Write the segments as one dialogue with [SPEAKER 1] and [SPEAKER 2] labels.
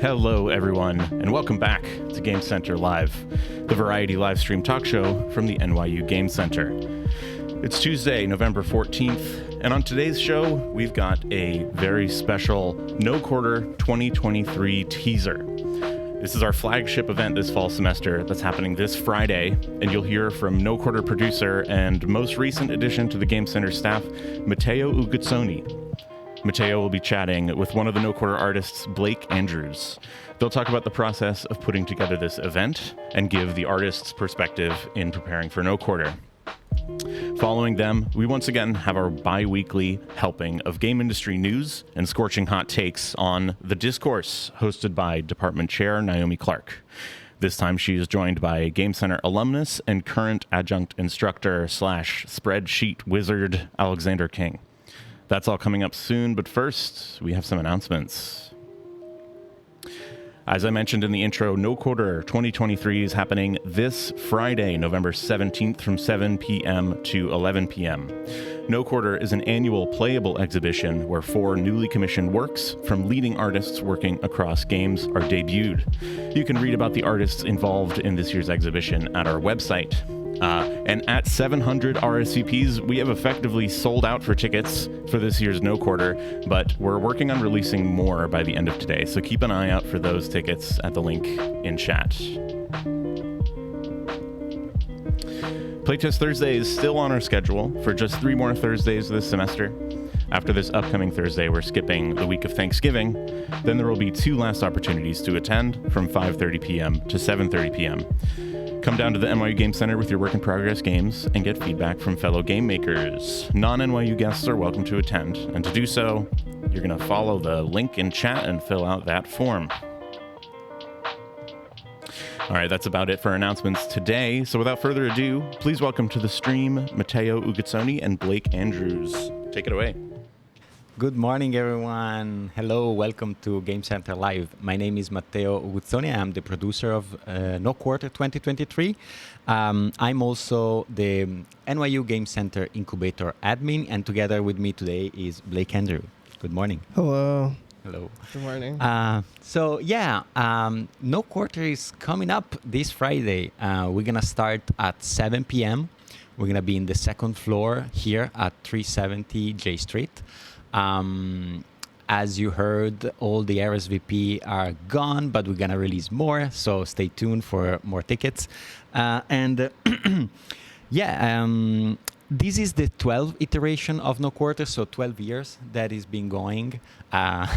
[SPEAKER 1] Hello, everyone, and welcome back to Game Center Live, the variety live stream talk show from the NYU Game Center. It's Tuesday, November 14th, and on today's show, we've got a very special No Quarter 2023 teaser. This is our flagship event this fall semester that's happening this Friday, and you'll hear from No Quarter producer and most recent addition to the Game Center staff, Matteo Uguzzoni. Matteo will be chatting with one of the No Quarter artists, Blake Andrews. They'll talk about the process of putting together this event and give the artist's perspective in preparing for No Quarter. Following them, we once again have our bi-weekly helping of game industry news and scorching hot takes on The Discourse, hosted by Department Chair Naomi Clark. This time she is joined by Game Center alumnus and current adjunct instructor / spreadsheet wizard Alexander King. That's all coming up soon, but first, we have some announcements. As I mentioned in the intro, No Quarter 2023 is happening this Friday, November 17th from 7 p.m. to 11 p.m. No Quarter is an annual playable exhibition where 4 newly commissioned works from leading artists working across games are debuted. You can read about the artists involved in this year's exhibition at our website. And at 700 RSVPs, we have effectively sold out for tickets for this year's No Quarter, but we're working on releasing more by the end of today, so keep an eye out for those tickets at the link in chat. Playtest Thursday is still on our schedule for just 3 more Thursdays this semester. After this upcoming Thursday, we're skipping the week of Thanksgiving. Then there will be 2 last opportunities to attend from 5:30 p.m. to 7:30 p.m. Come down to the NYU Game Center with your work-in-progress games and get feedback from fellow game makers. Non-NYU guests are welcome to attend, and to do so, you're going to follow the link in chat and fill out that form. All right, that's about it for announcements today. So without further ado, please welcome to the stream Matteo Uguzzoni and Blake Andrews. Take it away.
[SPEAKER 2] Good morning, everyone. Hello, welcome to Game Center Live. My name is Matteo Uguzzoni. I'm the producer of No Quarter 2023. I'm also the NYU Game Center Incubator admin, and together with me today is Blake Andrews. Good morning.
[SPEAKER 3] Hello.
[SPEAKER 2] Hello.
[SPEAKER 3] Good morning.
[SPEAKER 2] No Quarter is coming up this Friday. We're going to start at 7 p.m. We're going to be in the second floor here at 370 J Street. As you heard, all the RSVP are gone, but we're going to release more, so stay tuned for more tickets. This is the 12th iteration of No Quarter, so 12 years that is been going. I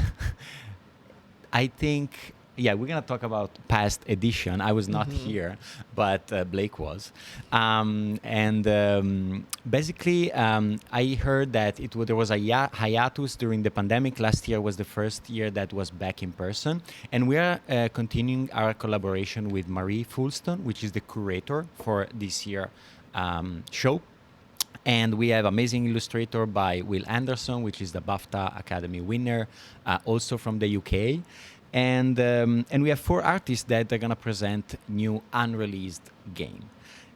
[SPEAKER 2] think, we're going to talk about past edition. I was not here, but Blake was. Basically, I heard that there was a hiatus during the pandemic. Last year was the first year that was back in person. And we are continuing our collaboration with Marie Fulston, which is the curator for this year's show. And we have amazing illustrator by Will Anderson, which is the BAFTA Academy winner, also from the UK. And we have 4 artists that are going to present new unreleased game.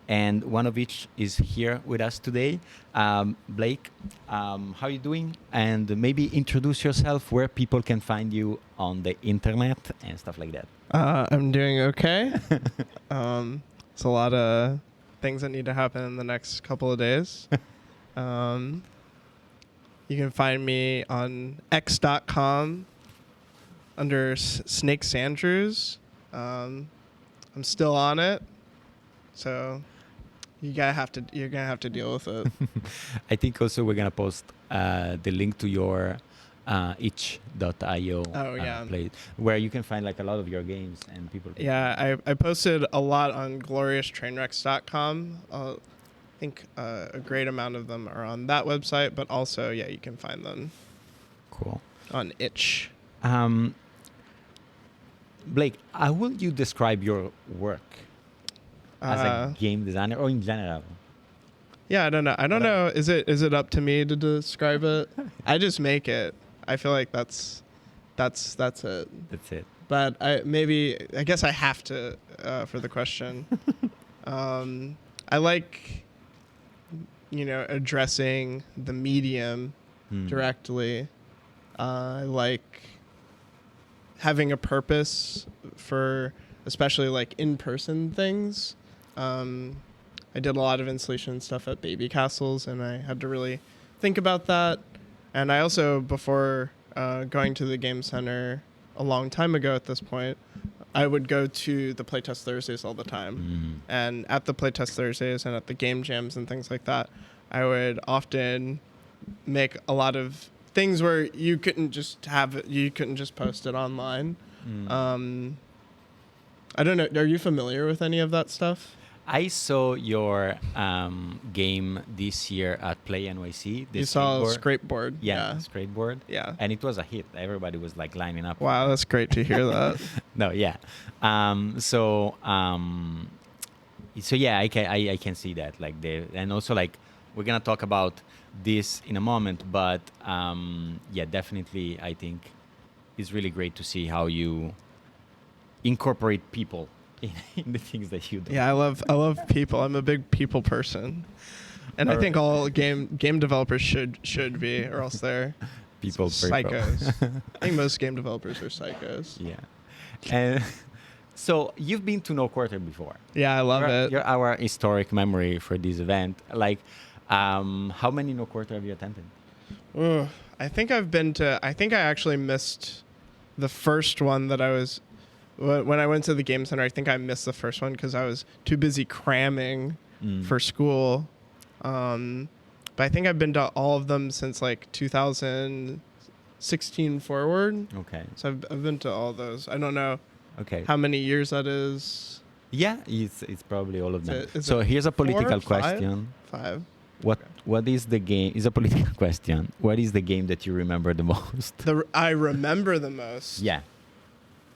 [SPEAKER 2] And one of which is here with us today. Blake, how are you doing? And maybe introduce yourself, where people can find you on the internet and stuff like that.
[SPEAKER 3] I'm doing okay. It's a lot of things that need to happen in the next couple of days. You can find me on x.com under Snake Sandrews. I'm still on it, so you're gonna have to deal with it.
[SPEAKER 2] I think also we're gonna post the link to your itch.io place, where you can find like a lot of your games and people.
[SPEAKER 3] Yeah, I posted a lot on glorioustrainwrecks.com. I think a great amount of them are on that website, but also you can find them.
[SPEAKER 2] Cool.
[SPEAKER 3] On itch.
[SPEAKER 2] Blake, how would you describe your work as a game designer, or in general?
[SPEAKER 3] Yeah, I don't know. Is it up to me to describe it? I just make it. I feel like that's it.
[SPEAKER 2] That's it.
[SPEAKER 3] But I guess I have to for the question. I like, addressing the medium directly. I like having a purpose for especially like in-person things. I did a lot of installation stuff at baby castles, and I had to really think about that. And I also, before going to the Game Center a long time ago at this point, I would go to the Playtest Thursdays all the time. And at the Playtest Thursdays and at the game jams and things like that, I would often make a lot of things where you couldn't just post it online. I don't know. Are you familiar with any of that stuff?
[SPEAKER 2] I saw your game this year at Play NYC.
[SPEAKER 3] You saw Scrapeboard.
[SPEAKER 2] Yeah, Scrapeboard.
[SPEAKER 3] Yeah.
[SPEAKER 2] And it was a hit. Everybody was like lining up.
[SPEAKER 3] Wow, that's great to hear that.
[SPEAKER 2] No, yeah. So yeah, I can see that. Like and also like we're gonna talk about this in a moment, but yeah, definitely I think it's really great to see how you incorporate people in the things that you do.
[SPEAKER 3] Yeah, I love people. I'm a big people person, and I think all game developers should be, or else they're psychos. I think most game developers are psychos.
[SPEAKER 2] Yeah, and so you've been to No Quarter before.
[SPEAKER 3] Yeah, I love it.
[SPEAKER 2] You're our historic memory for this event. Like, how many No Quarter have you attended?
[SPEAKER 3] I think I actually missed the first one that I was. When I went to the Game Center, I think I missed the first one because I was too busy cramming for school. But I think I've been to all of them since like 2016 forward.
[SPEAKER 2] Okay.
[SPEAKER 3] So I've been to all those. I don't know how many years that is.
[SPEAKER 2] Yeah, it's probably all of them.
[SPEAKER 3] So
[SPEAKER 2] here's a political
[SPEAKER 3] 4, 5?
[SPEAKER 2] question.
[SPEAKER 3] 5.
[SPEAKER 2] What is the game? Is a political question. What is the game that you remember the most?
[SPEAKER 3] I remember the most.
[SPEAKER 2] Yeah.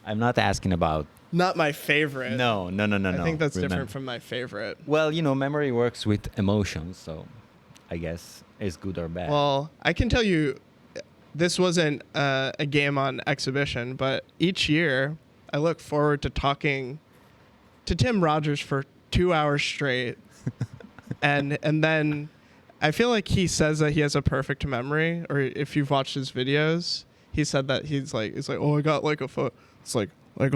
[SPEAKER 2] I'm not asking about...
[SPEAKER 3] Not my favorite.
[SPEAKER 2] No.
[SPEAKER 3] I think that's different from my favorite.
[SPEAKER 2] Well, memory works with emotions, so I guess it's good or bad.
[SPEAKER 3] Well, I can tell you, this wasn't a game on exhibition, but each year I look forward to talking to Tim Rogers for 2 hours straight. and then I feel like he says that he has a perfect memory, or if you've watched his videos, he said that he's like, oh, I got like a foot. It's like, I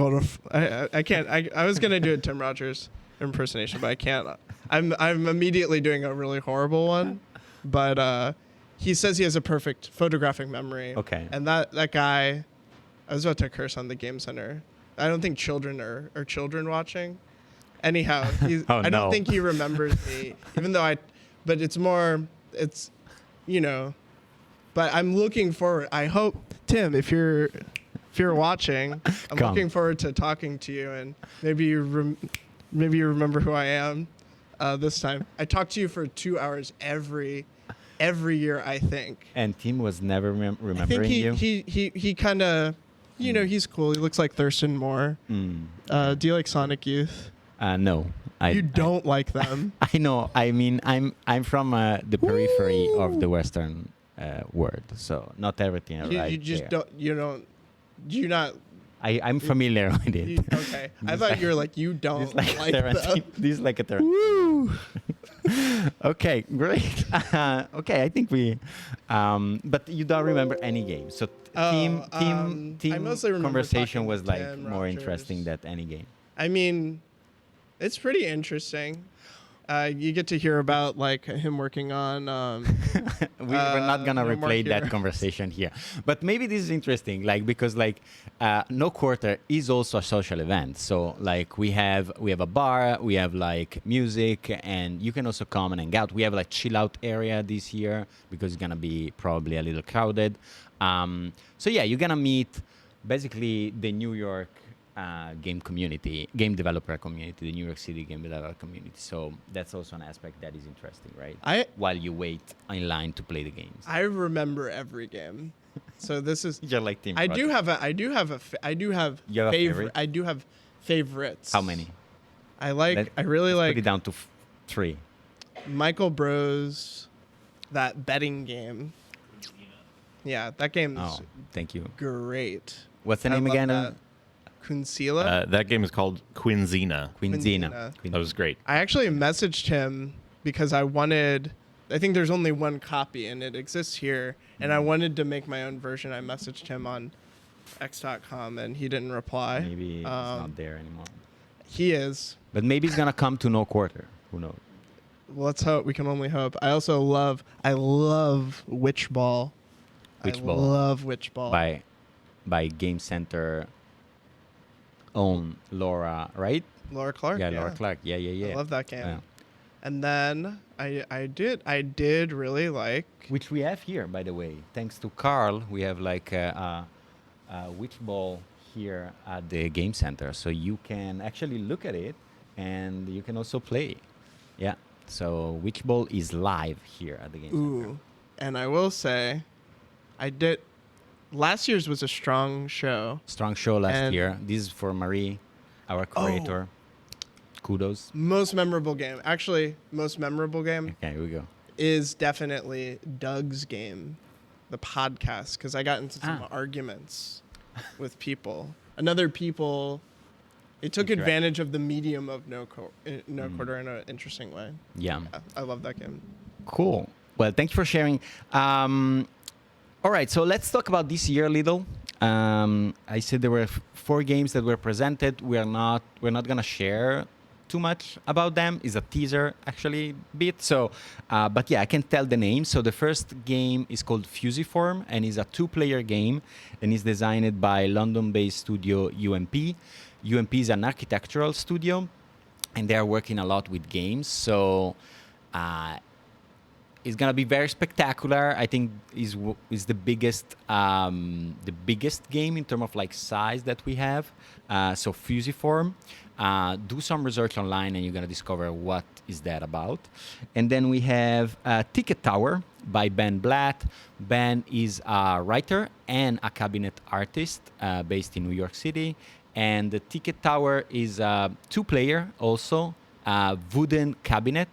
[SPEAKER 3] can't. I was gonna do a Tim Rogers impersonation, but I can't. I'm immediately doing a really horrible one. But he says he has a perfect photographic memory.
[SPEAKER 2] Okay.
[SPEAKER 3] And that guy, I was about to curse on the Game Center. I don't think children are children watching. Anyhow, I don't think he remembers me, even though but it's but I'm looking forward. I hope, Tim, if you're watching, I'm looking forward to talking to you, and maybe you remember who I am this time. I talk to you for 2 hours every year, I think.
[SPEAKER 2] And Tim was never remembering
[SPEAKER 3] I think
[SPEAKER 2] you?
[SPEAKER 3] He kind of, he's cool. He looks like Thurston Moore. Do you like Sonic Youth?
[SPEAKER 2] No.
[SPEAKER 3] You don't like them.
[SPEAKER 2] I know. I mean, I'm from the periphery of the Western world, so not everything.
[SPEAKER 3] You just
[SPEAKER 2] there.
[SPEAKER 3] don't. Do you not?
[SPEAKER 2] I'm familiar with it.
[SPEAKER 3] Okay. I thought you were like, you don't like them.
[SPEAKER 2] This is like a third.
[SPEAKER 3] Woo!
[SPEAKER 2] Okay, great. Okay, I think we... but you don't remember any game. So team
[SPEAKER 3] I mostly remember
[SPEAKER 2] conversation was like
[SPEAKER 3] Tim
[SPEAKER 2] more
[SPEAKER 3] Rogers.
[SPEAKER 2] interesting than any game.
[SPEAKER 3] I mean, it's pretty interesting. You get to hear about like him working on.
[SPEAKER 2] We're not gonna replay that conversation here, but maybe this is interesting, like because like No Quarter is also a social event. So like we have a bar, we have like music, and you can also come and hang out. We have like chill out area this year because it's gonna be probably a little crowded. So yeah, you're gonna meet basically the New York. Game developer community, the New York City game developer community. So that's also an aspect that is interesting, right? While you wait in line to play the games.
[SPEAKER 3] I remember every game. So this is.
[SPEAKER 2] You're like Team
[SPEAKER 3] I
[SPEAKER 2] Project.
[SPEAKER 3] do have
[SPEAKER 2] favorite.
[SPEAKER 3] I do have favorites.
[SPEAKER 2] How many?
[SPEAKER 3] I really
[SPEAKER 2] let's
[SPEAKER 3] like.
[SPEAKER 2] Put it down to 3.
[SPEAKER 3] Michael Bros. That betting game. Yeah, that game's.
[SPEAKER 2] Oh, thank you.
[SPEAKER 3] Great.
[SPEAKER 2] What's the name again?
[SPEAKER 3] Quinzilla?
[SPEAKER 1] That game is called Quinzina.
[SPEAKER 2] Quinzina.
[SPEAKER 1] That was great.
[SPEAKER 3] I actually messaged him because I think there's only one copy and it exists here, and I wanted to make my own version. I messaged him on x.com, and he didn't reply.
[SPEAKER 2] Maybe he's not there anymore.
[SPEAKER 3] He is.
[SPEAKER 2] But maybe he's gonna come to No Quarter. Who knows?
[SPEAKER 3] Let's hope. We can only hope. I love Witch Ball.
[SPEAKER 2] Witch Ball.
[SPEAKER 3] Love Witch Ball.
[SPEAKER 2] By Game Center own Laura, right?
[SPEAKER 3] Laura Clark.
[SPEAKER 2] Yeah, Laura Clark. Yeah.
[SPEAKER 3] I love that game.
[SPEAKER 2] Yeah.
[SPEAKER 3] And then I did really like.
[SPEAKER 2] Which we have here, by the way. Thanks to Carl, we have like a Witch Ball here at the Game Center. So you can actually look at it and you can also play. Yeah. So Witch Ball is live here at the Game Center.
[SPEAKER 3] Ooh. And I will say, last year's was a strong show.
[SPEAKER 2] Strong show last year. This is for Marie, our curator. Kudos.
[SPEAKER 3] Most memorable game. Actually, most memorable game.
[SPEAKER 2] Okay, here we go.
[SPEAKER 3] Is definitely Doug's game, the podcast, because I got into some arguments with people. It took advantage of the medium of no quarter in an interesting way.
[SPEAKER 2] Yeah.
[SPEAKER 3] I love that game.
[SPEAKER 2] Cool. Well, thanks for sharing. All right, so let's talk about this year a little. I said there were 4 games that were presented. We're not gonna share too much about them. It's a teaser actually bit. So, but yeah, I can tell the name. So the first game is called Fusiform and is a 2-player game and is designed by London-based studio UMP. UMP is an architectural studio and they are working a lot with games. So it's gonna be very spectacular. I think is the biggest game in terms of like size that we have. So Fusiform. Do some research online and you're going to discover what is that about. And then we have Ticket Tower by Ben Blatt. Ben is a writer and a cabinet artist based in New York City. And the Ticket Tower is a 2-player also, wooden cabinet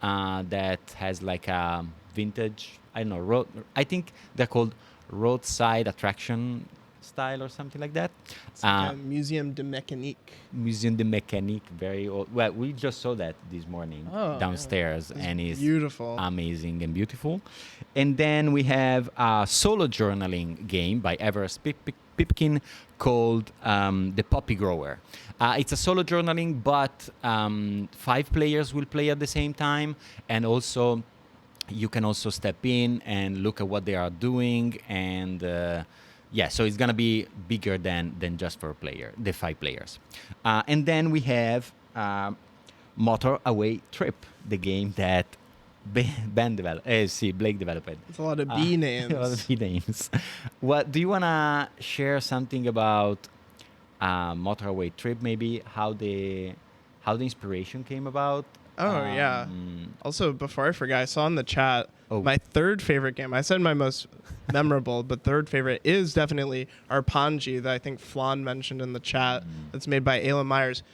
[SPEAKER 2] that has like a vintage, I don't know, I think they're called roadside attraction style or something like that.
[SPEAKER 3] It's like a Museum de Mécanique.
[SPEAKER 2] Museum de Mécanique, very old. Well, we just saw that this morning downstairs, and it's
[SPEAKER 3] beautiful,
[SPEAKER 2] amazing and beautiful. And then we have a solo journaling game by Everest Pipkin called The Poppy Grower. It's a solo journaling, but 5 players will play at the same time, and also you can also step in and look at what they are doing and. Yeah, so it's going to be bigger than just for the 5 players. And then we have Motor Away Trip, the game that Blake developed.
[SPEAKER 3] It's a lot of B names.
[SPEAKER 2] A lot of B names. What do you want to share something about Motor Away Trip, maybe how the inspiration came about?
[SPEAKER 3] Oh, yeah. Also, before I forget, I saw in the chat my third favorite game. I said my most memorable, but third favorite is definitely Arpangi that I think Flan mentioned in the chat. That's made by Alan Myers,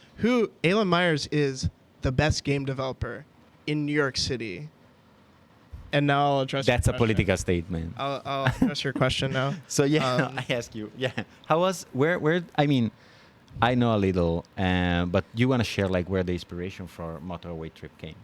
[SPEAKER 3] Alan Myers is the best game developer in New York City. And now I'll address
[SPEAKER 2] That's
[SPEAKER 3] your
[SPEAKER 2] a
[SPEAKER 3] question.
[SPEAKER 2] political statement.
[SPEAKER 3] I'll address your question now.
[SPEAKER 2] So, yeah, I ask you, how was, where, I mean, I know a little, but you want to share like where the inspiration for Motorway Trip came?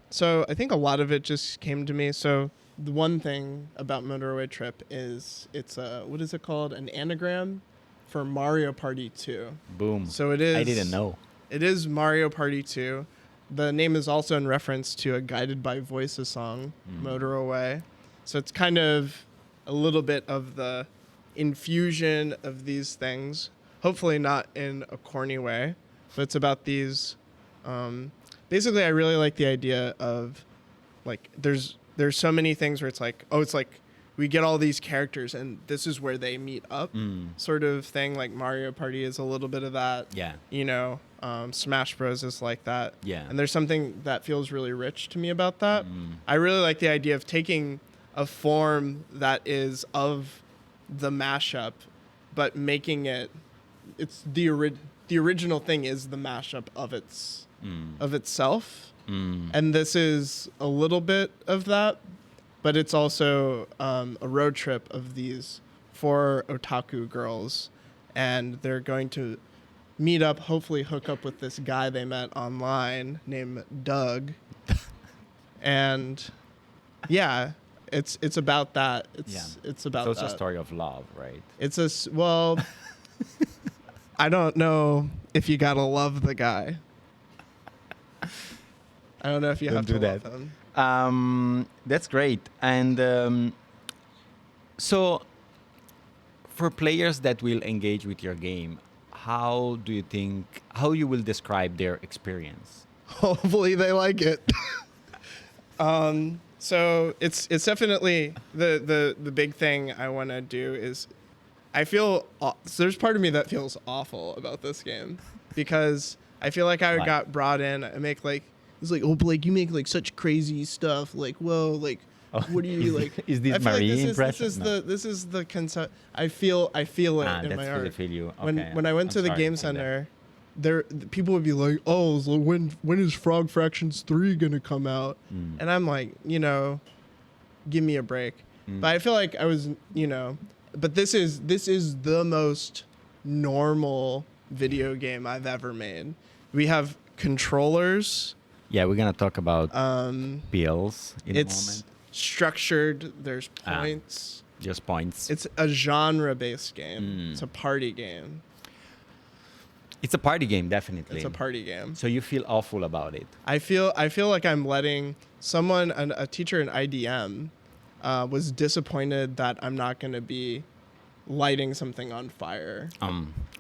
[SPEAKER 3] So I think a lot of it just came to me. So the one thing about Motorway Trip is it's what is it called? An anagram for Mario Party 2.
[SPEAKER 2] Boom.
[SPEAKER 3] So it is.
[SPEAKER 2] I didn't know.
[SPEAKER 3] It is Mario Party 2. The name is also in reference to a Guided by Voices song, Motor Away. So it's kind of a little bit of the infusion of these things. Hopefully not in a corny way, but it's about these. Basically, I really like the idea of, like, there's so many things where it's like we get all these characters and this is where they meet up, sort of thing. Like Mario Party is a little bit of that.
[SPEAKER 2] Yeah.
[SPEAKER 3] You know, Smash Bros is like that.
[SPEAKER 2] Yeah.
[SPEAKER 3] And there's something that feels really rich to me about that. I really like the idea of taking a form that is of the mashup, but making it's the original thing is the mashup of itself. And this is a little bit of that, but it's also a road trip of these 4 otaku girls, and they're going to meet up, hopefully hook up with this guy they met online named Doug. And yeah, it's about that.
[SPEAKER 2] Yeah.
[SPEAKER 3] It's about
[SPEAKER 2] So it's
[SPEAKER 3] that.
[SPEAKER 2] a story of love, right?
[SPEAKER 3] It's well, I don't know if you gotta love the guy. I don't know if you
[SPEAKER 2] Don't
[SPEAKER 3] have to
[SPEAKER 2] do
[SPEAKER 3] love
[SPEAKER 2] that.
[SPEAKER 3] him.
[SPEAKER 2] That's great. And so, for players that will engage with your game, how you will describe their experience?
[SPEAKER 3] Hopefully they like it. So it's definitely the big thing I want to do is I feel so there's part of me that feels awful about this game because I feel like I
[SPEAKER 2] Why?
[SPEAKER 3] got brought in. I make like it's like, oh Blake, you make like such crazy stuff. Like, whoa, like what do you like?
[SPEAKER 2] Is this
[SPEAKER 3] I feel
[SPEAKER 2] Marie
[SPEAKER 3] like
[SPEAKER 2] impression? No.
[SPEAKER 3] This is the concept. I feel it in
[SPEAKER 2] That's
[SPEAKER 3] my
[SPEAKER 2] for
[SPEAKER 3] heart.
[SPEAKER 2] the feel.
[SPEAKER 3] When I went to the Game Center, people would be like, "Oh, so when is Frog Fractions 3 gonna come out?" And I'm like, give me a break. But I feel like I was, but this is the most normal video game I've ever made. We have controllers.
[SPEAKER 2] Yeah, we're gonna talk about pills in a
[SPEAKER 3] It's
[SPEAKER 2] moment.
[SPEAKER 3] structured. There's points.
[SPEAKER 2] Just points.
[SPEAKER 3] It's a genre-based game. It's a party game.
[SPEAKER 2] It's a party game, definitely.
[SPEAKER 3] It's a party game.
[SPEAKER 2] So you feel awful about it.
[SPEAKER 3] I feel like I'm letting someone, a teacher in IDM, was disappointed that I'm not going to be lighting something on fire.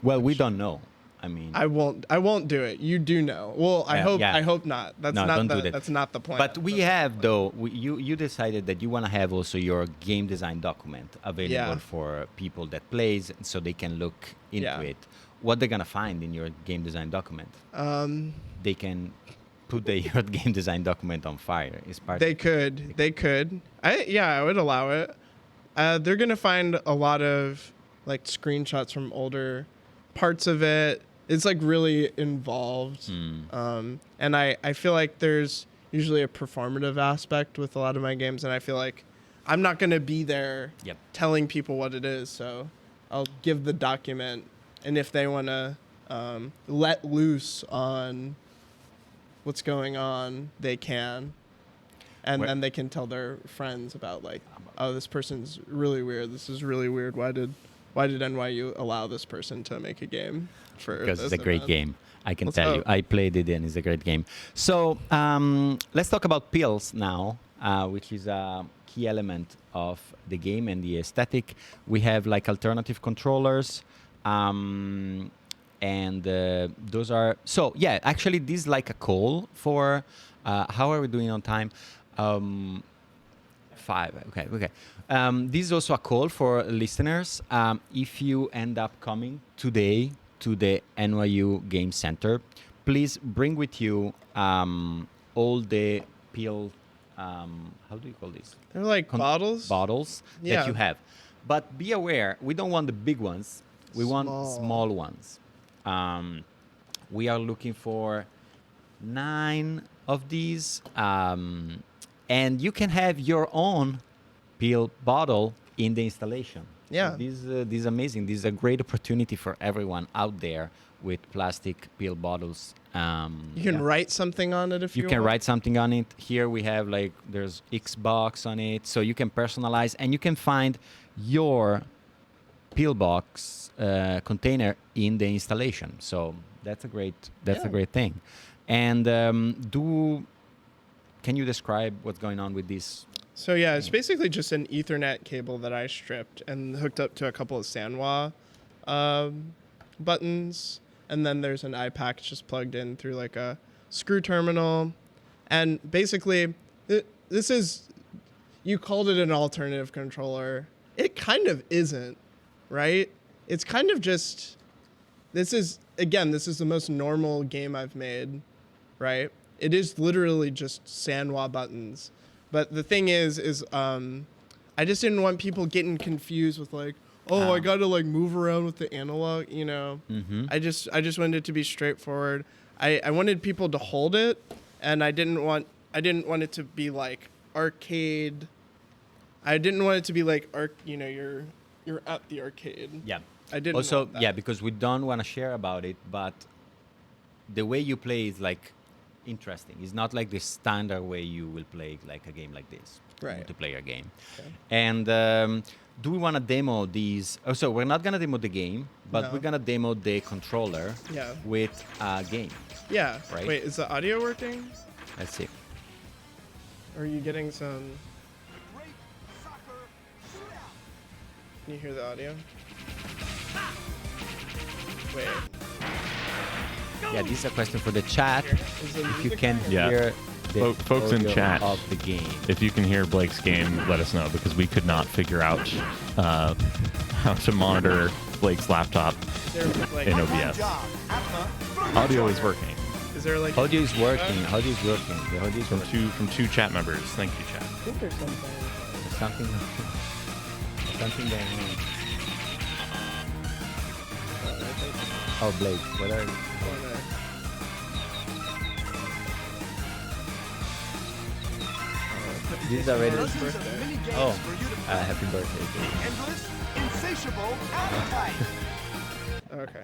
[SPEAKER 2] Well, we don't know. I mean,
[SPEAKER 3] I won't do it. You do know. Well, I hope not. That's
[SPEAKER 2] No,
[SPEAKER 3] not
[SPEAKER 2] don't do that.
[SPEAKER 3] That's not the point.
[SPEAKER 2] but we have though. You decided that you want to have also your game design document available
[SPEAKER 3] Yeah.
[SPEAKER 2] for people that plays, so they can look into
[SPEAKER 3] Yeah.
[SPEAKER 2] it. What they're gonna find in your game design document? They can put your game design document on fire. Is part.
[SPEAKER 3] They could. I would allow it. They're gonna find a lot of like screenshots from older parts of it. It's like really involved. And I feel like there's usually a performative aspect with a lot of my games, and I feel like I'm not gonna be there
[SPEAKER 2] Yep.
[SPEAKER 3] telling people what it is. So I'll give the document, and if they wanna let loose on what's going on, they can. And then they can tell their friends about like, oh, this person's really weird. This is really weird. Why did NYU allow this person to make a game for
[SPEAKER 2] Because
[SPEAKER 3] this
[SPEAKER 2] it's a great
[SPEAKER 3] event?
[SPEAKER 2] game. I can
[SPEAKER 3] Let's
[SPEAKER 2] tell you.
[SPEAKER 3] hope.
[SPEAKER 2] I played it and it's a great game. So let's talk about pills now, which is a key element of the game and the aesthetic. We have like alternative controllers. And those are... So, yeah, actually, this is like a call for... how are we doing on time? 5. Okay. This is also a call for listeners. If you end up coming today to the NYU Game Center, please bring with you all the pill... how do you call this?
[SPEAKER 3] They're like bottles.
[SPEAKER 2] Bottles
[SPEAKER 3] Yeah.
[SPEAKER 2] that you have. But be aware, we don't want the big ones. We want small ones. We are looking for 9 of these. And you can have your own pill bottle in the installation.
[SPEAKER 3] Yeah.
[SPEAKER 2] So this is amazing. This is a great opportunity for everyone out there with plastic pill bottles.
[SPEAKER 3] You can write something on it if you
[SPEAKER 2] You can
[SPEAKER 3] want.
[SPEAKER 2] write something on it. Here we have there's Xbox on it, so you can personalize and you can find your pillbox container in the installation. So that's a great thing. And can you describe what's going on with this?
[SPEAKER 3] So yeah, it's basically just an Ethernet cable that I stripped and hooked up to a couple of Sanwa buttons, and then there's an iPack just plugged in through like a screw terminal. And basically, this is, you called it an alternative controller. It kind of isn't, right? It's kind of just, this is the most normal game I've made, right? It is literally just Sanwa buttons. But the thing is I just didn't want people getting confused with like, I got to like move around with the analog,
[SPEAKER 2] Mm-hmm.
[SPEAKER 3] I just wanted it to be straightforward. I wanted people to hold it, and I didn't want it to be like arcade. I didn't want it to be like you're at the arcade.
[SPEAKER 2] Yeah.
[SPEAKER 3] I didn't
[SPEAKER 2] Also,
[SPEAKER 3] want that.
[SPEAKER 2] yeah, because we don't want to share about it, but the way you play is like interesting. It's not like the standard way you will play like a game like this,
[SPEAKER 3] Right.
[SPEAKER 2] multiplayer game.
[SPEAKER 3] Okay.
[SPEAKER 2] And do we want to demo these? Oh, so we're not gonna demo the game, but
[SPEAKER 3] No.
[SPEAKER 2] we're gonna demo the controller
[SPEAKER 3] Yeah.
[SPEAKER 2] with a game.
[SPEAKER 3] Yeah.
[SPEAKER 2] Right.
[SPEAKER 3] Wait, is the audio working?
[SPEAKER 2] Let's see.
[SPEAKER 3] Or are you getting some? Can you hear the audio? Wait.
[SPEAKER 2] Yeah, this is a question for the chat.
[SPEAKER 3] Is the
[SPEAKER 2] If you
[SPEAKER 3] music
[SPEAKER 2] can
[SPEAKER 3] on?
[SPEAKER 1] Yeah.
[SPEAKER 2] hear the
[SPEAKER 1] Folks in
[SPEAKER 2] audio
[SPEAKER 1] chat.
[SPEAKER 2] of the game.
[SPEAKER 1] If you can hear Blake's game, let us know, because we could not figure out how to monitor Blake's laptop
[SPEAKER 3] Is there like?
[SPEAKER 1] in OBS. Audio is working
[SPEAKER 3] Is there like?
[SPEAKER 2] Audio is working. Audio is working. The audio is working.
[SPEAKER 1] from two chat members. Thank you, chat.
[SPEAKER 3] I think there's something.
[SPEAKER 2] There's something. Something going on.
[SPEAKER 3] I think
[SPEAKER 2] Oh, Blake, what are?
[SPEAKER 3] corner.
[SPEAKER 2] This is already.
[SPEAKER 3] His birthday.
[SPEAKER 2] Oh, happy birthday.
[SPEAKER 4] Endless, insatiable appetite.
[SPEAKER 3] Okay.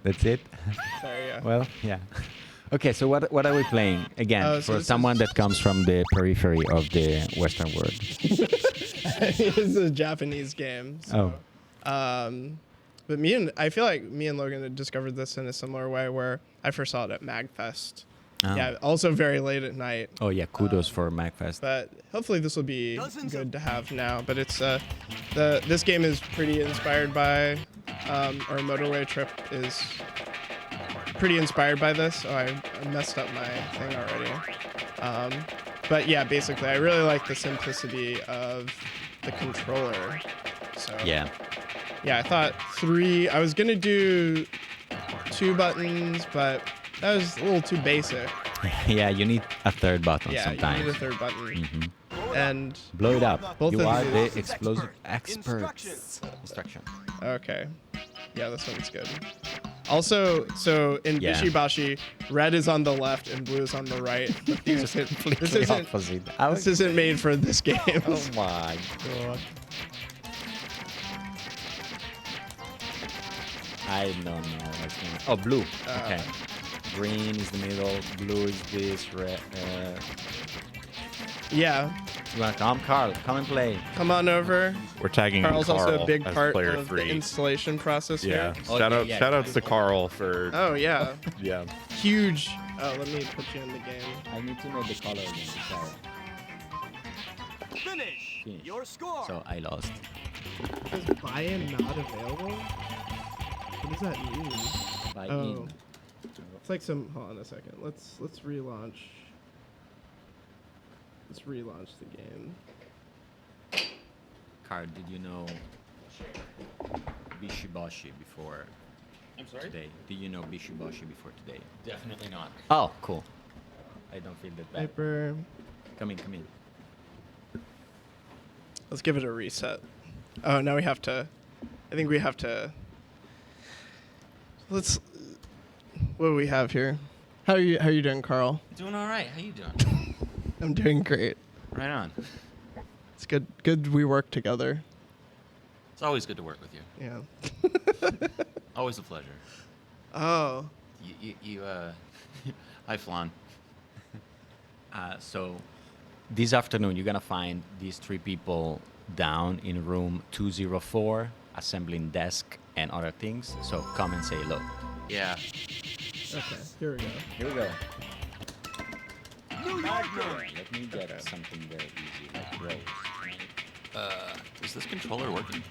[SPEAKER 2] That's it.
[SPEAKER 3] Sorry. Yeah.
[SPEAKER 2] Well, yeah. Okay, so what are we playing again
[SPEAKER 3] Oh, so
[SPEAKER 2] for
[SPEAKER 3] this
[SPEAKER 2] someone
[SPEAKER 3] is-
[SPEAKER 2] that comes from the periphery of the Western world?
[SPEAKER 3] It's a Japanese game. So, but I feel like me and Logan had discovered this in a similar way where I first saw it at MagFest.
[SPEAKER 2] Oh.
[SPEAKER 3] Yeah, also very late at night.
[SPEAKER 2] Oh yeah, kudos for MagFest.
[SPEAKER 3] But hopefully this will be
[SPEAKER 4] Dozens
[SPEAKER 3] good
[SPEAKER 4] of-
[SPEAKER 3] to have now. But it's this game is pretty inspired by our motorway trip is pretty inspired by this. Oh, I messed up my thing already. But yeah, basically, I really like the simplicity of the controller. So
[SPEAKER 2] Yeah.
[SPEAKER 3] yeah, I thought I was gonna do 2 buttons, but that was a little too basic.
[SPEAKER 2] Yeah, you need a third button
[SPEAKER 3] Yeah,
[SPEAKER 2] sometimes.
[SPEAKER 3] you need a 3rd button.
[SPEAKER 2] Mhm.
[SPEAKER 3] And
[SPEAKER 2] Blow it up.
[SPEAKER 3] Both
[SPEAKER 2] You
[SPEAKER 3] of
[SPEAKER 2] are
[SPEAKER 3] these-
[SPEAKER 2] the explosive experts.
[SPEAKER 4] Instructions.
[SPEAKER 2] Instruction.
[SPEAKER 3] okay, yeah, this one's good. Also, so in
[SPEAKER 2] Yeah.
[SPEAKER 3] Bishibashi, red is on the left and blue is on the right. But this
[SPEAKER 2] Completely
[SPEAKER 3] isn't
[SPEAKER 2] opposite.
[SPEAKER 3] this isn't made for this game.
[SPEAKER 2] Oh my god. I don't know what's going on. Oh, blue. Okay. Green is the middle. Blue is this. Red.
[SPEAKER 3] Yeah,
[SPEAKER 2] You wanna come, Carl? Come and play.
[SPEAKER 3] come on over.
[SPEAKER 1] We're tagging
[SPEAKER 3] Carl's
[SPEAKER 1] Carl
[SPEAKER 3] also a big
[SPEAKER 1] as
[SPEAKER 3] part
[SPEAKER 1] player
[SPEAKER 3] of the
[SPEAKER 1] 3.
[SPEAKER 3] installation process
[SPEAKER 1] Yeah.
[SPEAKER 3] here.
[SPEAKER 2] Oh, yeah.
[SPEAKER 1] Shout outs to Carl for
[SPEAKER 3] Oh yeah,
[SPEAKER 1] yeah.
[SPEAKER 3] huge. Oh, let me put you in the game.
[SPEAKER 2] I need to know the color again. Sorry.
[SPEAKER 4] Finish.
[SPEAKER 2] Finish.
[SPEAKER 4] Your score.
[SPEAKER 2] So I lost.
[SPEAKER 3] Is buy-in not available? What does that mean?
[SPEAKER 2] Buy
[SPEAKER 3] Oh.
[SPEAKER 2] in.
[SPEAKER 3] It's like some. Hold on a second. Let's relaunch. Let's relaunch the game.
[SPEAKER 2] Carl, did you know Bishibashi before
[SPEAKER 1] I'm sorry?
[SPEAKER 2] today? Did you know Bishibashi before today?
[SPEAKER 1] Definitely not.
[SPEAKER 2] Oh, cool. I don't feel that bad.
[SPEAKER 3] Hyper.
[SPEAKER 2] Come in, come in.
[SPEAKER 3] Let's give it a reset. Oh, now we have to. I think we have to. Let's. What do we have here? How are you doing, Carl?
[SPEAKER 5] Doing all right. How you doing?
[SPEAKER 3] I'm doing great.
[SPEAKER 5] Right on.
[SPEAKER 3] It's good. Good we work together.
[SPEAKER 5] It's always good to work with you.
[SPEAKER 3] Yeah.
[SPEAKER 5] Always a pleasure.
[SPEAKER 3] Oh.
[SPEAKER 5] Hi, Flan.
[SPEAKER 2] So this afternoon, you're going to find these 3 people down in room 204, assembling desk and other things. So come and say hello.
[SPEAKER 5] Yeah.
[SPEAKER 3] Okay. Here we go.
[SPEAKER 2] Here we go.
[SPEAKER 4] New Yorker.
[SPEAKER 2] Let me get something very easy, like Rose.
[SPEAKER 5] Is this controller working?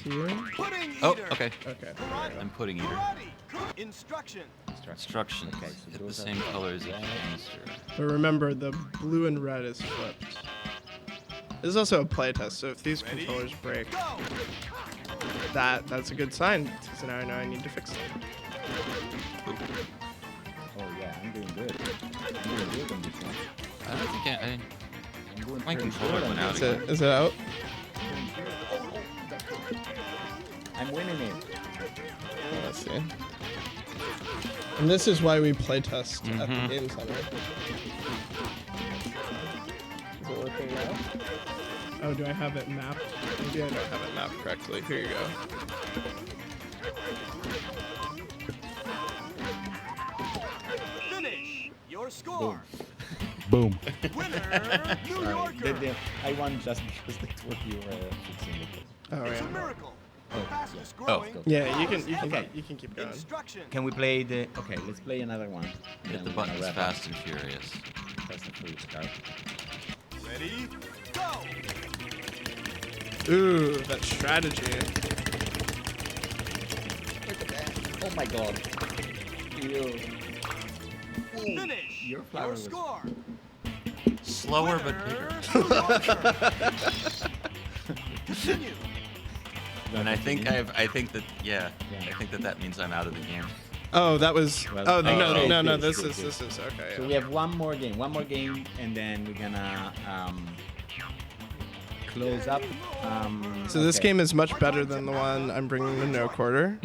[SPEAKER 3] Here.
[SPEAKER 4] Pudding
[SPEAKER 5] Oh,
[SPEAKER 4] eater.
[SPEAKER 5] okay.
[SPEAKER 3] Okay.
[SPEAKER 4] Karate.
[SPEAKER 5] I'm pudding eater.
[SPEAKER 4] Karate. Instruction.
[SPEAKER 5] Instructions.
[SPEAKER 2] Okay, so
[SPEAKER 5] Hit the
[SPEAKER 2] those are
[SPEAKER 5] same
[SPEAKER 2] the-
[SPEAKER 5] color as the canister.
[SPEAKER 3] But remember, the blue and red is flipped. This is also a playtest, so if these controllers break,
[SPEAKER 4] Go.
[SPEAKER 3] that's a good sign. So now I know I need to fix them.
[SPEAKER 2] Oh yeah, I'm doing good. I'm doing good on this one.
[SPEAKER 5] I don't think
[SPEAKER 2] I'm doing
[SPEAKER 5] my
[SPEAKER 2] pretty
[SPEAKER 5] controller
[SPEAKER 2] good on
[SPEAKER 5] went out
[SPEAKER 2] this.
[SPEAKER 5] again.
[SPEAKER 3] Is it out?
[SPEAKER 2] I'm winning it.
[SPEAKER 3] Let's see. And this is why we playtest at the
[SPEAKER 5] Mhm.
[SPEAKER 3] Game Center. Is it working now? Oh, do I have it mapped? Maybe I don't have it mapped correctly. Here you go.
[SPEAKER 4] score.
[SPEAKER 2] Boom.
[SPEAKER 4] Winner, New Yorker.
[SPEAKER 2] I won just because that's what you were fixing it.
[SPEAKER 3] Oh
[SPEAKER 4] It's a
[SPEAKER 3] yeah.
[SPEAKER 4] miracle.
[SPEAKER 2] Oh,
[SPEAKER 4] Fastest
[SPEAKER 5] yeah.
[SPEAKER 4] growing.
[SPEAKER 5] Oh.
[SPEAKER 3] Yeah, you can
[SPEAKER 2] Okay.
[SPEAKER 3] you can keep going.
[SPEAKER 4] Instruction.
[SPEAKER 2] Can we play the? Okay, let's play another one.
[SPEAKER 5] Hit
[SPEAKER 2] Then
[SPEAKER 5] the
[SPEAKER 2] we're gonna
[SPEAKER 5] buttons
[SPEAKER 2] wrap
[SPEAKER 5] fast and furious.
[SPEAKER 2] up. Fast and furious, Carl.
[SPEAKER 4] Ready, go.
[SPEAKER 3] Ooh, that strategy.
[SPEAKER 2] Oh my God.
[SPEAKER 4] Finish.
[SPEAKER 2] Your flower
[SPEAKER 4] Your
[SPEAKER 2] was-
[SPEAKER 4] score.
[SPEAKER 5] Slower but bigger.
[SPEAKER 4] New Yorker. Continue.
[SPEAKER 5] And I think I think that
[SPEAKER 2] Yeah.
[SPEAKER 5] I think that means I'm out of the game.
[SPEAKER 3] Oh, that was.
[SPEAKER 2] Well,
[SPEAKER 3] Oh,
[SPEAKER 2] okay,
[SPEAKER 3] no.
[SPEAKER 2] good,
[SPEAKER 3] This
[SPEAKER 2] good,
[SPEAKER 3] is
[SPEAKER 2] good.
[SPEAKER 3] this is okay.
[SPEAKER 2] So
[SPEAKER 3] Yeah.
[SPEAKER 2] we have one more game, and then we're gonna close up.
[SPEAKER 3] So this
[SPEAKER 2] okay.
[SPEAKER 3] game is much better than the one I'm bringing to no quarter,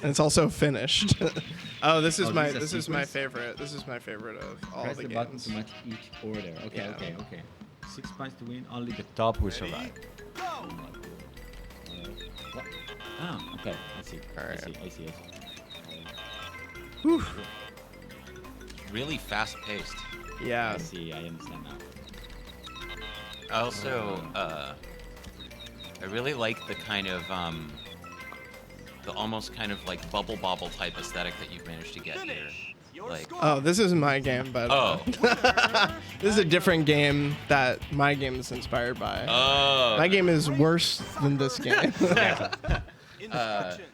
[SPEAKER 3] and it's also finished. Oh, this is
[SPEAKER 2] Oh,
[SPEAKER 3] my
[SPEAKER 2] this is a
[SPEAKER 3] this is my
[SPEAKER 2] sequence?
[SPEAKER 3] favorite. This is my favorite of all
[SPEAKER 2] Press
[SPEAKER 3] the
[SPEAKER 2] the button
[SPEAKER 3] games.
[SPEAKER 2] to match each order. Okay,
[SPEAKER 3] Yeah.
[SPEAKER 2] okay. 6 points to win. Only the top will survive.
[SPEAKER 4] Go.
[SPEAKER 2] What? Ah, okay. I see.
[SPEAKER 3] Alright.
[SPEAKER 2] I see.
[SPEAKER 5] Really fast paced.
[SPEAKER 3] Yeah.
[SPEAKER 2] I see. I understand now.
[SPEAKER 5] I also I really like the kind of the almost kind of like bubble bobble type aesthetic that you've managed to get here.
[SPEAKER 4] Finish. Your
[SPEAKER 5] Like-
[SPEAKER 4] score.
[SPEAKER 3] Oh, this is my game, but
[SPEAKER 5] Oh.
[SPEAKER 3] this is a different game that my game is inspired by.
[SPEAKER 5] Oh.
[SPEAKER 3] My game is worse than this game.
[SPEAKER 4] Instruction.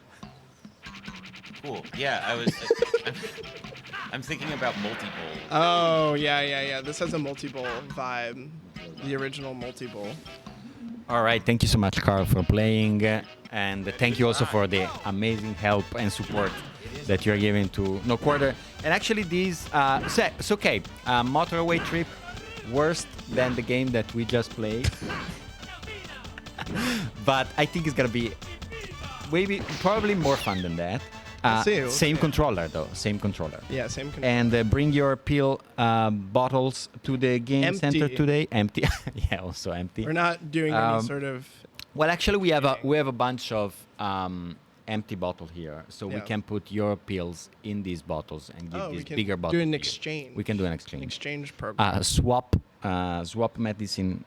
[SPEAKER 5] Cool. Yeah, I was. I'm thinking about multi-bowl.
[SPEAKER 3] Oh yeah. This has a multi-bowl vibe. The original multi-bowl.
[SPEAKER 2] All right. Thank you so much, Carl, for playing, and thank you also for the amazing help and support that you're giving to No Quarter. And actually, these it's okay. Motorway Trip, worse than the game that we just played, but I think it's gonna be probably more fun than that.
[SPEAKER 3] We'll see.
[SPEAKER 2] Same controller though. Same controller.
[SPEAKER 3] Yeah, same.
[SPEAKER 2] And bring your pill bottles to the game
[SPEAKER 3] Empty.
[SPEAKER 2] center today. Empty. Yeah, also empty.
[SPEAKER 3] We're not doing any
[SPEAKER 2] Um,
[SPEAKER 3] sort of.
[SPEAKER 2] Well, actually, we have a bunch of empty bottle here, so we
[SPEAKER 3] Yeah.
[SPEAKER 2] can put your pills in these bottles and give
[SPEAKER 3] Oh, we
[SPEAKER 2] these
[SPEAKER 3] can
[SPEAKER 2] bigger
[SPEAKER 3] do
[SPEAKER 2] bottles.
[SPEAKER 3] an
[SPEAKER 2] to you.
[SPEAKER 3] exchange.
[SPEAKER 2] We can do an
[SPEAKER 3] An
[SPEAKER 2] exchange.
[SPEAKER 3] exchange program.
[SPEAKER 2] Swap medicine.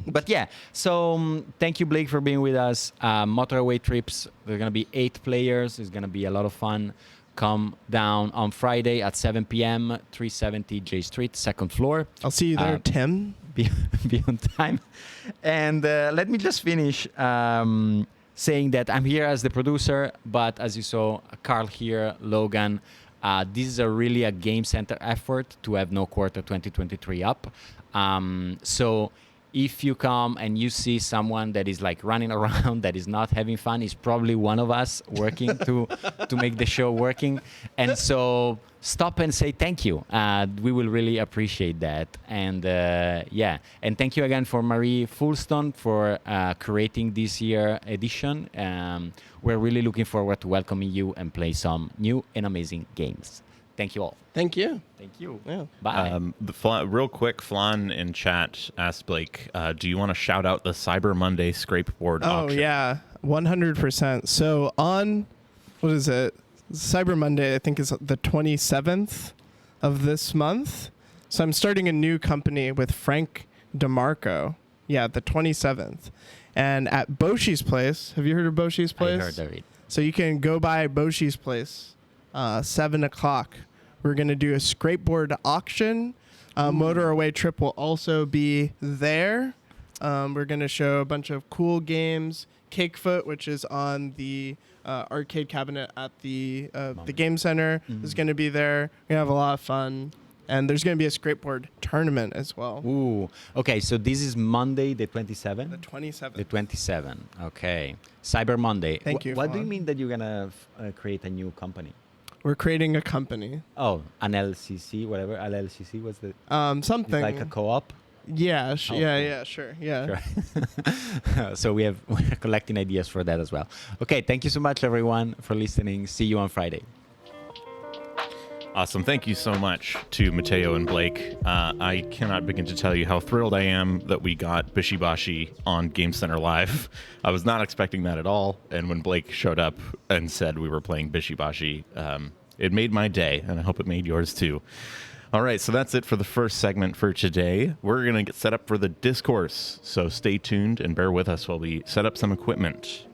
[SPEAKER 2] But yeah, so thank you, Blake, for being with us. Motorway Trips, there are going to be 8 players. It's going to be a lot of fun. Come down on Friday at 7 p.m., 370 J Street, second floor.
[SPEAKER 3] I'll see you there, Tim.
[SPEAKER 2] Be on time. And let me just finish saying that I'm here as the producer, but as you saw, Carl here, Logan, this is really a Game Center effort to have No Quarter 2023 up. So if you come and you see someone that is like running around that is not having fun, it's probably one of us working to make the show working. And so stop and say thank you. We will really appreciate that. And yeah, and thank you again for Marie Fulston for creating this year edition. We're really looking forward to welcoming you and play some new and amazing games. Thank you all.
[SPEAKER 3] Thank you.
[SPEAKER 2] Thank you.
[SPEAKER 3] Yeah.
[SPEAKER 2] Bye.
[SPEAKER 1] Real quick, Flan in chat asked Blake, do you want to shout out the Cyber Monday scrapeboard
[SPEAKER 3] Oh
[SPEAKER 1] auction?
[SPEAKER 3] yeah, 100%. So on, what is it? Cyber Monday, I think, is the 27th of this month. So I'm starting a new company with Frank DeMarco. Yeah, the 27th. And at Boshi's Place, have you heard of Boshi's Place?
[SPEAKER 2] I heard of it.
[SPEAKER 3] So you can go by Boshi's Place, 7 o'clock. We're going to do a scrapeboard auction. Motorway Trip will also be there. We're going to show a bunch of cool games. Cakefoot, which is on the arcade cabinet at the Game Center, is going to be there. We're going to have a lot of fun. And there's going to be a scrapeboard tournament as well.
[SPEAKER 2] Ooh. Okay, so this is Monday, the 27th?
[SPEAKER 3] The 27th.
[SPEAKER 2] The 27th. Okay. Cyber Monday.
[SPEAKER 3] Thank you,
[SPEAKER 2] What do you
[SPEAKER 3] Fawn.
[SPEAKER 2] mean that you're going to create a new company?
[SPEAKER 3] We're creating a company.
[SPEAKER 2] Oh, an LCC, whatever. LLCC, what's the...
[SPEAKER 3] Something.
[SPEAKER 2] It's like a co-op?
[SPEAKER 3] Yeah,
[SPEAKER 2] Oh,
[SPEAKER 3] yeah, sure. Yeah.
[SPEAKER 2] Sure. So we're collecting ideas for that as well. Okay, thank you so much, everyone, for listening. See you on Friday.
[SPEAKER 1] Awesome. Thank you so much to Matteo and Blake. I cannot begin to tell you how thrilled I am that we got Bishibashi on Game Center Live. I was not expecting that at all. And when Blake showed up and said we were playing Bishibashi, It made my day, and I hope it made yours too. All right, so that's it for the first segment for today. We're going to get set up for the discourse, so stay tuned and bear with us while we set up some equipment.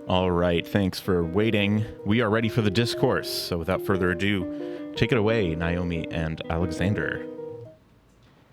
[SPEAKER 1] All right, thanks for waiting. We are ready for the discourse. So without further ado, take it away, Naomi and Alexander.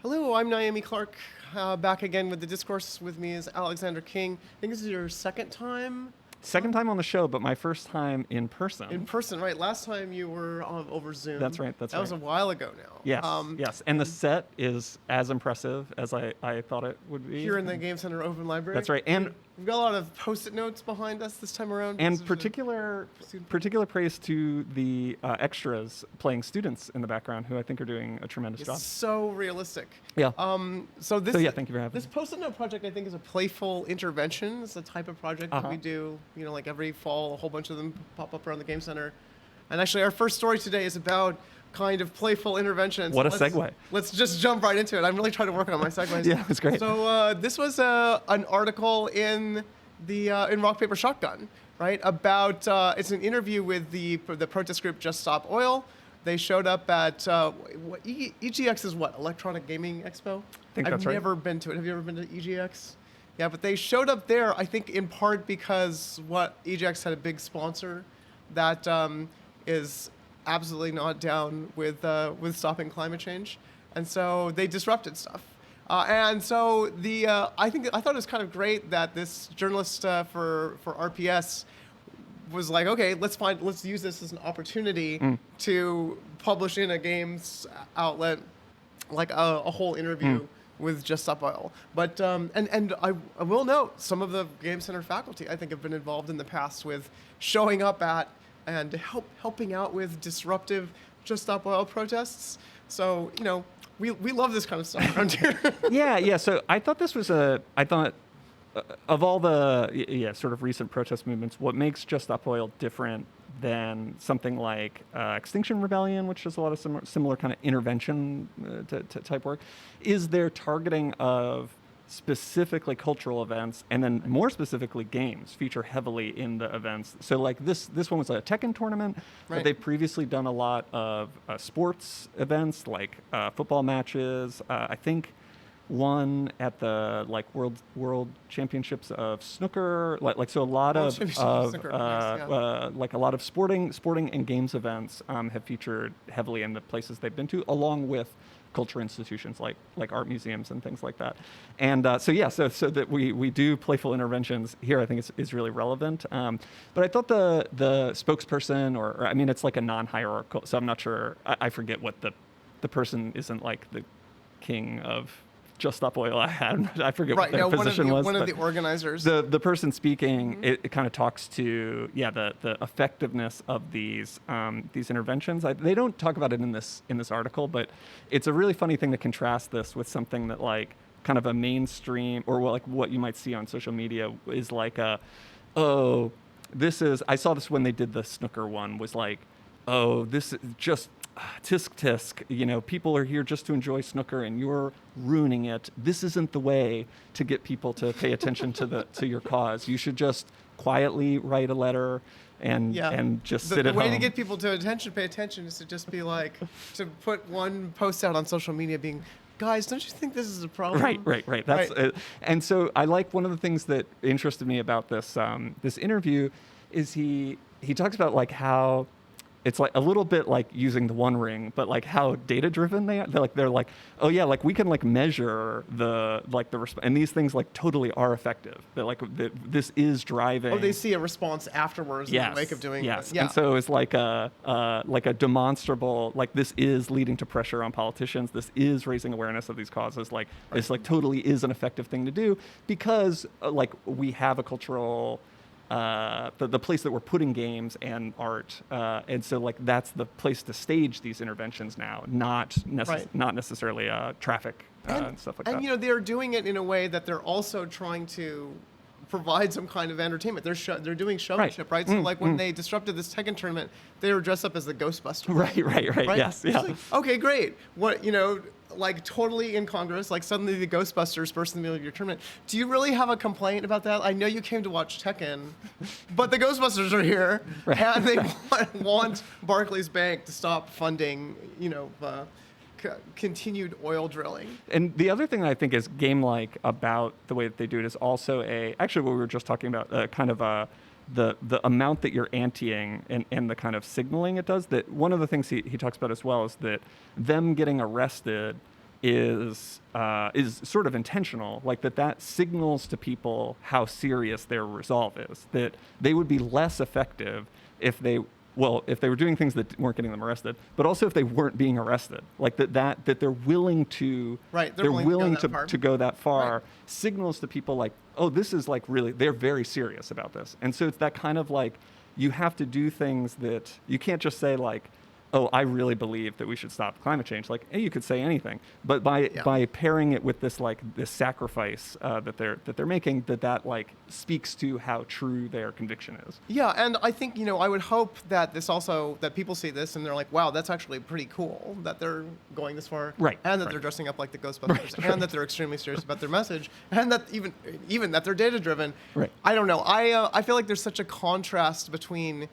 [SPEAKER 3] Hello, I'm Naomi Clark. Back again with the discourse. With me is Alexander King. I think this is your second time
[SPEAKER 6] Second time on the show, but my first time in person.
[SPEAKER 3] in person, right? Last time you were over Zoom.
[SPEAKER 6] That's right, that's
[SPEAKER 3] That was a
[SPEAKER 6] right.
[SPEAKER 3] while ago now.
[SPEAKER 6] Yes, yes. And the set is as impressive as I thought it would be.
[SPEAKER 3] Here in the Game Center Open Library.
[SPEAKER 6] That's right. And
[SPEAKER 3] We've got a lot of Post-it notes behind us this time around.
[SPEAKER 6] and
[SPEAKER 3] This is a-
[SPEAKER 6] particular praise to the extras playing students in the background, who I think are doing a tremendous job.
[SPEAKER 3] It's so realistic.
[SPEAKER 6] Yeah.
[SPEAKER 3] So this.
[SPEAKER 6] So yeah, thank you for having
[SPEAKER 3] This
[SPEAKER 6] me.
[SPEAKER 3] Post-it note project, I think, is a playful intervention. It's a type of project that we do. You know, like every fall, a whole bunch of them pop up around the Game Center. And actually, our first story today is about kind of playful interventions.
[SPEAKER 6] What a
[SPEAKER 3] Let's-
[SPEAKER 6] segue.
[SPEAKER 3] Let's just jump right into it. I'm really trying to work on my segues.
[SPEAKER 6] Yeah, it's great.
[SPEAKER 3] So this was an article in the in Rock Paper Shotgun, right? About it's an interview with the protest group Just Stop Oil. They showed up at EGX is what? Electronic Gaming Expo?
[SPEAKER 6] think that's right.
[SPEAKER 3] I've never been to it. Have you ever been to EGX? Yeah, but they showed up there, I think, in part because EGX had a big sponsor that is absolutely not down with stopping climate change, and so they disrupted stuff. And so I thought it was kind of great that this journalist for RPS was like, okay, let's use this as an opportunity to publish in a games outlet like a whole interview with Just Stop Oil. But and I will note some of the Game Center faculty I think have been involved in the past with showing up at and helping out with disruptive Just Stop Oil protests. So we love this kind of stuff around here.
[SPEAKER 6] Yeah. So I thought this was of all the sort of recent protest movements, what makes Just Stop Oil different than something like Extinction Rebellion, which does a lot of similar kind of intervention type work, is their targeting of specifically cultural events, and then more specifically games feature heavily in the events. So like this one was a Tekken tournament,
[SPEAKER 3] Right.
[SPEAKER 6] but they've previously done a lot of sports events like football matches. I think one at the world championships of snooker, so a lot
[SPEAKER 3] World
[SPEAKER 6] of
[SPEAKER 3] Championships of snooker, nice, yeah.
[SPEAKER 6] like a lot of sporting and games events have featured heavily in the places they've been to, along with culture institutions like art museums and things like that. And so that we do playful interventions here, I think is really relevant. But I thought the spokesperson, or I mean, it's like a non-hierarchical, so I'm not sure, I forget what the person isn't like the king of Just Stop Oil. I forget what their position was.
[SPEAKER 3] One of
[SPEAKER 6] but
[SPEAKER 3] the organizers.
[SPEAKER 6] the person speaking, it kind of talks to the effectiveness of these interventions. They don't talk about it in this article, but it's a really funny thing to contrast this with something that like kind of a mainstream, or like what you might see on social media is like this is, I saw this when they did the snooker one, was like, oh, this is just tisk tisk, you know, people are here just to enjoy snooker and you're ruining it. This isn't the way to get people to pay attention to your cause. You should just quietly write a letter and just sit at home.
[SPEAKER 3] The way to get people to pay attention is to just be like, to put one post out on social media being, guys, don't you think this is a problem?
[SPEAKER 6] Right. That's and so I like one of the things that interested me about this this interview is he talks about like how it's like a little bit like using the One Ring, but like how data driven they are. They're like, oh yeah, like we can like measure the and these things like totally are effective. They're like this is driving.
[SPEAKER 3] Oh, they see a response afterwards in the wake of doing
[SPEAKER 6] yes.
[SPEAKER 3] it. Yeah.
[SPEAKER 6] And so it's like a demonstrable, like this is leading to pressure on politicians. This is raising awareness of these causes. Like this like totally is an effective thing to do because like we have a cultural. The place that we're putting games and art, and so like that's the place to stage these interventions now, not necessarily traffic and stuff like that.
[SPEAKER 3] And you know they're doing it in a way that they're also trying to provide some kind of entertainment. They're doing showmanship, right? So like when they disrupted this Tekken tournament, they were dressed up as the Ghostbusters.
[SPEAKER 6] Right. Yes.
[SPEAKER 3] It's
[SPEAKER 6] Yeah.
[SPEAKER 3] like, okay, great. What like totally incongruous. Like suddenly the Ghostbusters burst in the middle of your tournament. Do you really have a complaint about that? I know you came to watch Tekken, but the Ghostbusters are here, and they want Barclays Bank to stop funding, continued oil drilling.
[SPEAKER 6] And the other thing that I think is game-like about the way that they do it is also actually what we were just talking about, kind of the amount that you're anteing and the kind of signaling it does. That one of the things he talks about as well is that them getting arrested is sort of intentional, like that signals to people how serious their resolve is. That they would be less effective if they were doing things that weren't getting them arrested, but also if they weren't being arrested, like that they're willing to they're willing to go that far, signals to people like, oh, this is like really, they're very serious about this. And so it's that kind of like, you have to do things that you can't just say like, oh, I really believe that we should stop climate change. Like, hey, you could say anything, but by pairing it with this like this sacrifice that they're making, that like speaks to how true their conviction is.
[SPEAKER 3] Yeah, and I think I would hope that that people see this and they're like, wow, that's actually pretty cool that they're going this far, and that they're dressing up like the Ghostbusters, and that they're extremely serious about their message, and that even that they're data driven. Right. I don't know. I feel like there's such a contrast between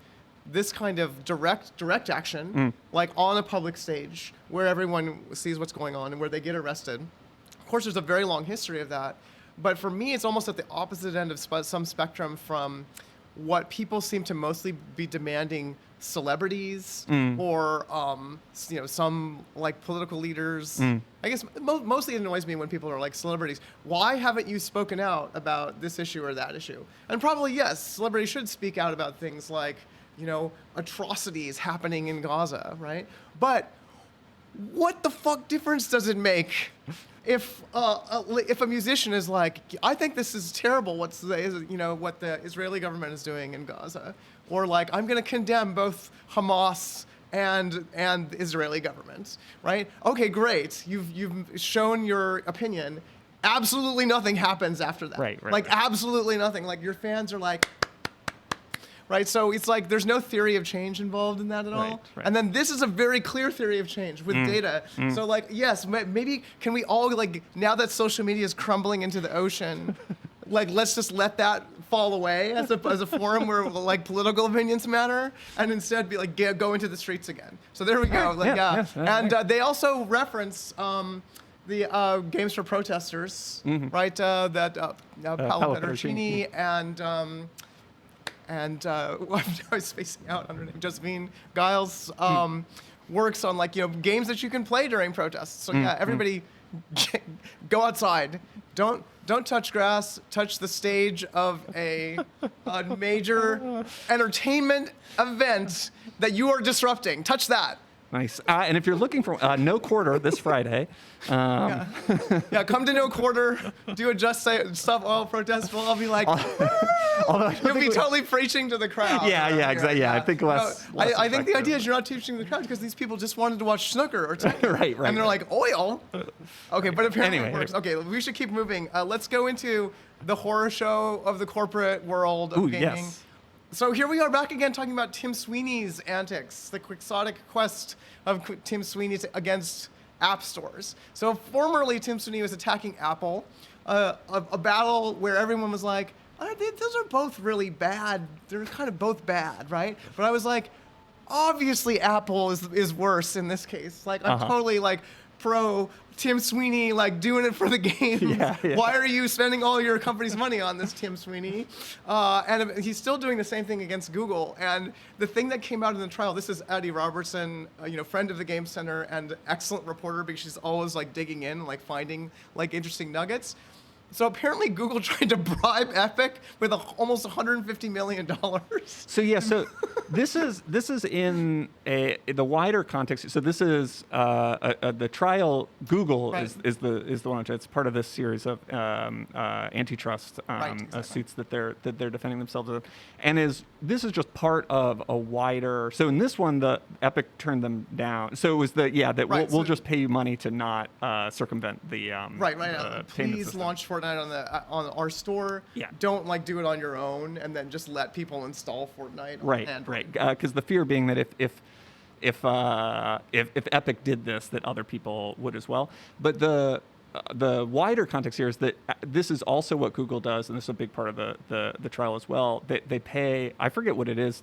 [SPEAKER 3] this kind of direct action, like on a public stage where everyone sees what's going on and where they get arrested. Of course, there's a very long history of that. But for me, it's almost at the opposite end of some spectrum from what people seem to mostly be demanding celebrities or, some like political leaders. I guess mostly it annoys me when people are like celebrities. Why haven't you spoken out about this issue or that issue? And probably, yes, celebrities should speak out about things like, atrocities happening in Gaza, right? But what the fuck difference does it make if a musician is like, I think this is terrible what the Israeli government is doing in Gaza, or like, I'm going to condemn both Hamas and the Israeli government, right? Okay, great. You've shown your opinion. Absolutely nothing happens after that.
[SPEAKER 6] Right.
[SPEAKER 3] Like absolutely nothing. Like your fans are like. Right, so it's like there's no theory of change involved in that at all. Right. And then this is a very clear theory of change with data. So like, yes, maybe can we all like, now that social media is crumbling into the ocean, like let's just let that fall away as a forum where like political opinions matter, and instead be like go into the streets again. So there we go. Like and they also reference the Games for Protesters, right? That Paolo Pedercini and I was spacing out on her name, Josephine Giles, works on like games that you can play during protests. So everybody go outside. Don't touch grass. Touch the stage of a major entertainment event that you are disrupting. Touch that.
[SPEAKER 6] Nice. And if you're looking for No Quarter this Friday.
[SPEAKER 3] Come to No Quarter, do a Just Say Stop Oil protest. I'll be like, you'll be totally preaching to the crowd.
[SPEAKER 6] Yeah, exactly. Yeah, I think less
[SPEAKER 3] I think the idea is you're not teaching the crowd because these people just wanted to watch snooker or Tekken.
[SPEAKER 6] Right.
[SPEAKER 3] And they're like, oil? Okay, but apparently it works. Okay, we should keep moving. Let's go into the horror show of the corporate world of gaming.
[SPEAKER 6] Yes.
[SPEAKER 3] So here we are back again talking about Tim Sweeney's antics, the quixotic quest of Tim Sweeney against app stores. So formerly, Tim Sweeney was attacking Apple, a battle where everyone was like, those are both really bad. They're kind of both bad, right? But I was like, obviously Apple is worse in this case. Like, I'm totally like pro Tim Sweeney, like doing it for the game.
[SPEAKER 6] Yeah.
[SPEAKER 3] Why are you spending all your company's money on this, Tim Sweeney? And he's still doing the same thing against Google. And the thing that came out in the trial, this is Addie Robertson, friend of the Game Center and excellent reporter because she's always like digging in, like finding like interesting nuggets. So apparently Google tried to bribe Epic with almost $150 million.
[SPEAKER 6] So yeah, so this is in the wider context. So this is the trial. Google
[SPEAKER 3] Right.
[SPEAKER 6] is the one. It's part of this series of antitrust
[SPEAKER 3] Exactly.
[SPEAKER 6] suits that they're defending themselves with, and this is just part of a wider. So in this one, the Epic turned them down. So it was that
[SPEAKER 3] Right,
[SPEAKER 6] we'll
[SPEAKER 3] so-
[SPEAKER 6] just pay you money to not circumvent the
[SPEAKER 3] Right.
[SPEAKER 6] payment
[SPEAKER 3] Please
[SPEAKER 6] system.
[SPEAKER 3] launch Fortnite on our store.
[SPEAKER 6] Yeah.
[SPEAKER 3] Don't like do it on your own, and then just let people install Fortnite. On
[SPEAKER 6] Right,
[SPEAKER 3] Android.
[SPEAKER 6] Because the fear being that if Epic did this, that other people would as well. But the wider context here is that this is also what Google does, and this is a big part of the trial as well. They pay, I forget what it is.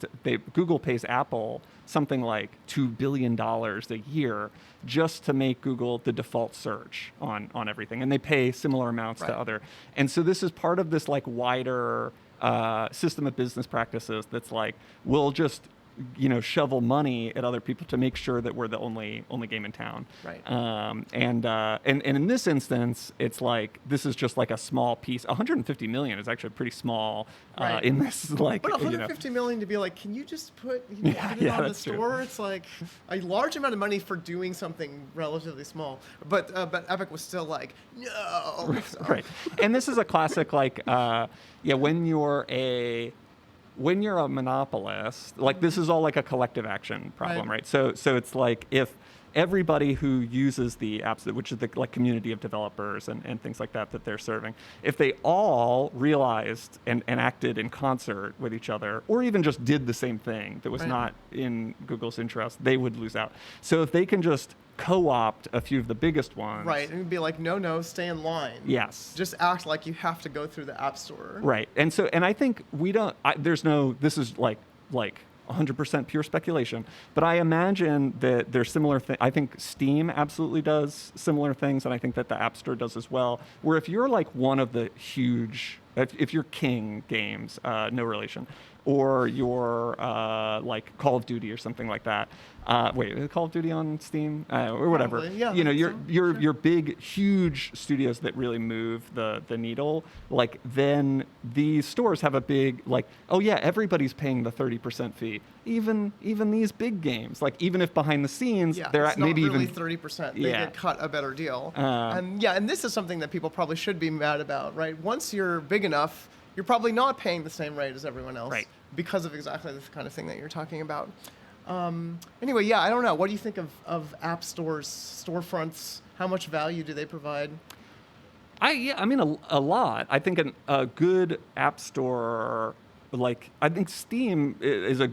[SPEAKER 6] Google pays Apple something like $2 billion a year just to make Google the default search on everything, and they pay similar amounts
[SPEAKER 3] Right.
[SPEAKER 6] to other. And so this is part of this like wider system of business practices that's like, we'll just shovel money at other people to make sure that we're the only game in town.
[SPEAKER 3] Right.
[SPEAKER 6] And in this instance, it's like this is just like a small piece. 150 million is actually pretty small
[SPEAKER 3] Right.
[SPEAKER 6] in this like.
[SPEAKER 3] But 150 million to be like, can you just put it on the
[SPEAKER 6] that's true.
[SPEAKER 3] store? It's like a large amount of money for doing something relatively small. But Epic was still like, no. So-
[SPEAKER 6] Right. And this is a classic like when you're a monopolist, like this is all like a collective action problem, right? So it's like if everybody who uses the apps, which is the like community of developers and things like that they're serving, if they all realized and acted in concert with each other, or even just did the same thing that was
[SPEAKER 3] Right.
[SPEAKER 6] not in Google's interest, they would lose out. So if they can just co-opt a few of the biggest ones,
[SPEAKER 3] Right. And be like, no, stay in line.
[SPEAKER 6] Yes.
[SPEAKER 3] Just act like you have to go through the App Store.
[SPEAKER 6] Right. And I think this is like 100% pure speculation, but I imagine that there's similar things. I think Steam absolutely does similar things, and I think that the App Store does as well, where if you're like one of the huge, if you're King Games, no relation, or you're like Call of Duty or something like that. Wait, is Call of Duty on Steam or whatever?
[SPEAKER 3] Probably, yeah,
[SPEAKER 6] Your big, huge studios that really move the needle. Like then these stores have a big like, oh yeah, everybody's paying the 30% fee. Even these big games, like even if behind the scenes they're
[SPEAKER 3] it's
[SPEAKER 6] at maybe
[SPEAKER 3] not really
[SPEAKER 6] even
[SPEAKER 3] 30%. They
[SPEAKER 6] Yeah.
[SPEAKER 3] get cut a better deal. And this is something that people probably should be mad about, right? Once you're big enough, you're probably not paying the same rate as everyone else,
[SPEAKER 6] Right.
[SPEAKER 3] because of exactly the kind of thing that you're talking about. Anyway, I don't know. What do you think of app stores, storefronts? How much value do they provide?
[SPEAKER 6] I mean a lot. I think a good app store, like I think Steam is a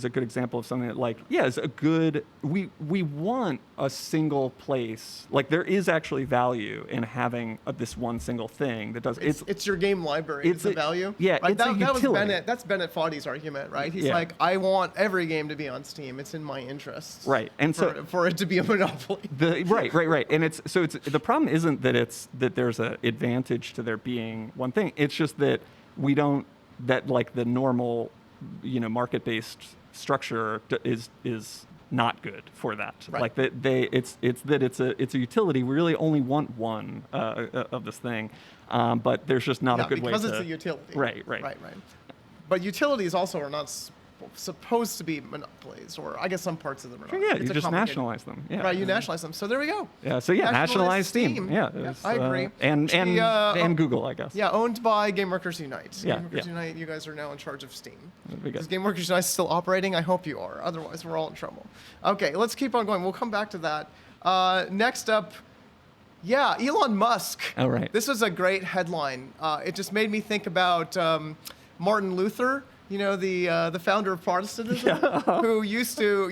[SPEAKER 6] good example of something that is a good. We want a single place. Like there is actually value in having this one single thing that does.
[SPEAKER 3] It's your game library. It's a value.
[SPEAKER 6] Yeah,
[SPEAKER 3] right?
[SPEAKER 6] it's a
[SPEAKER 3] that was
[SPEAKER 6] utility.
[SPEAKER 3] That's Bennett Foddy's argument, right? He's
[SPEAKER 6] Yeah.
[SPEAKER 3] like, I want every game to be on Steam. It's in my interest.
[SPEAKER 6] Right, and
[SPEAKER 3] for it to be a monopoly.
[SPEAKER 6] Right. And it's the problem isn't that there's an advantage to there being one thing. It's just that we don't. That like the normal, market-based structure is not good for that.
[SPEAKER 3] Right.
[SPEAKER 6] Like that it's a utility. We really only want one of this thing, but there's just not a good way to.
[SPEAKER 3] Because it's a utility.
[SPEAKER 6] Right.
[SPEAKER 3] But utilities also are not supposed to be monopolies, or I guess some parts of them are not.
[SPEAKER 6] Yeah,
[SPEAKER 3] It's
[SPEAKER 6] you
[SPEAKER 3] a
[SPEAKER 6] just
[SPEAKER 3] complicated-
[SPEAKER 6] nationalize them. Yeah.
[SPEAKER 3] Right, you nationalize them. So there we go.
[SPEAKER 6] Yeah. So yeah, nationalize Steam. Yeah.
[SPEAKER 3] I agree.
[SPEAKER 6] And
[SPEAKER 3] And
[SPEAKER 6] Google, I guess.
[SPEAKER 3] Yeah, owned by Game Workers Unite.
[SPEAKER 6] Yeah,
[SPEAKER 3] Game Workers
[SPEAKER 6] yeah.
[SPEAKER 3] Unite, you guys are now in charge of Steam.
[SPEAKER 6] That'd be good.
[SPEAKER 3] Is Game Workers Unite still operating? I hope you are. Otherwise, we're all in trouble. Okay, let's keep on going. We'll come back to that. Next up, Elon Musk.
[SPEAKER 6] Oh, right.
[SPEAKER 3] This was a great headline. It just made me think about Martin Luther, the founder of Protestantism, who used to,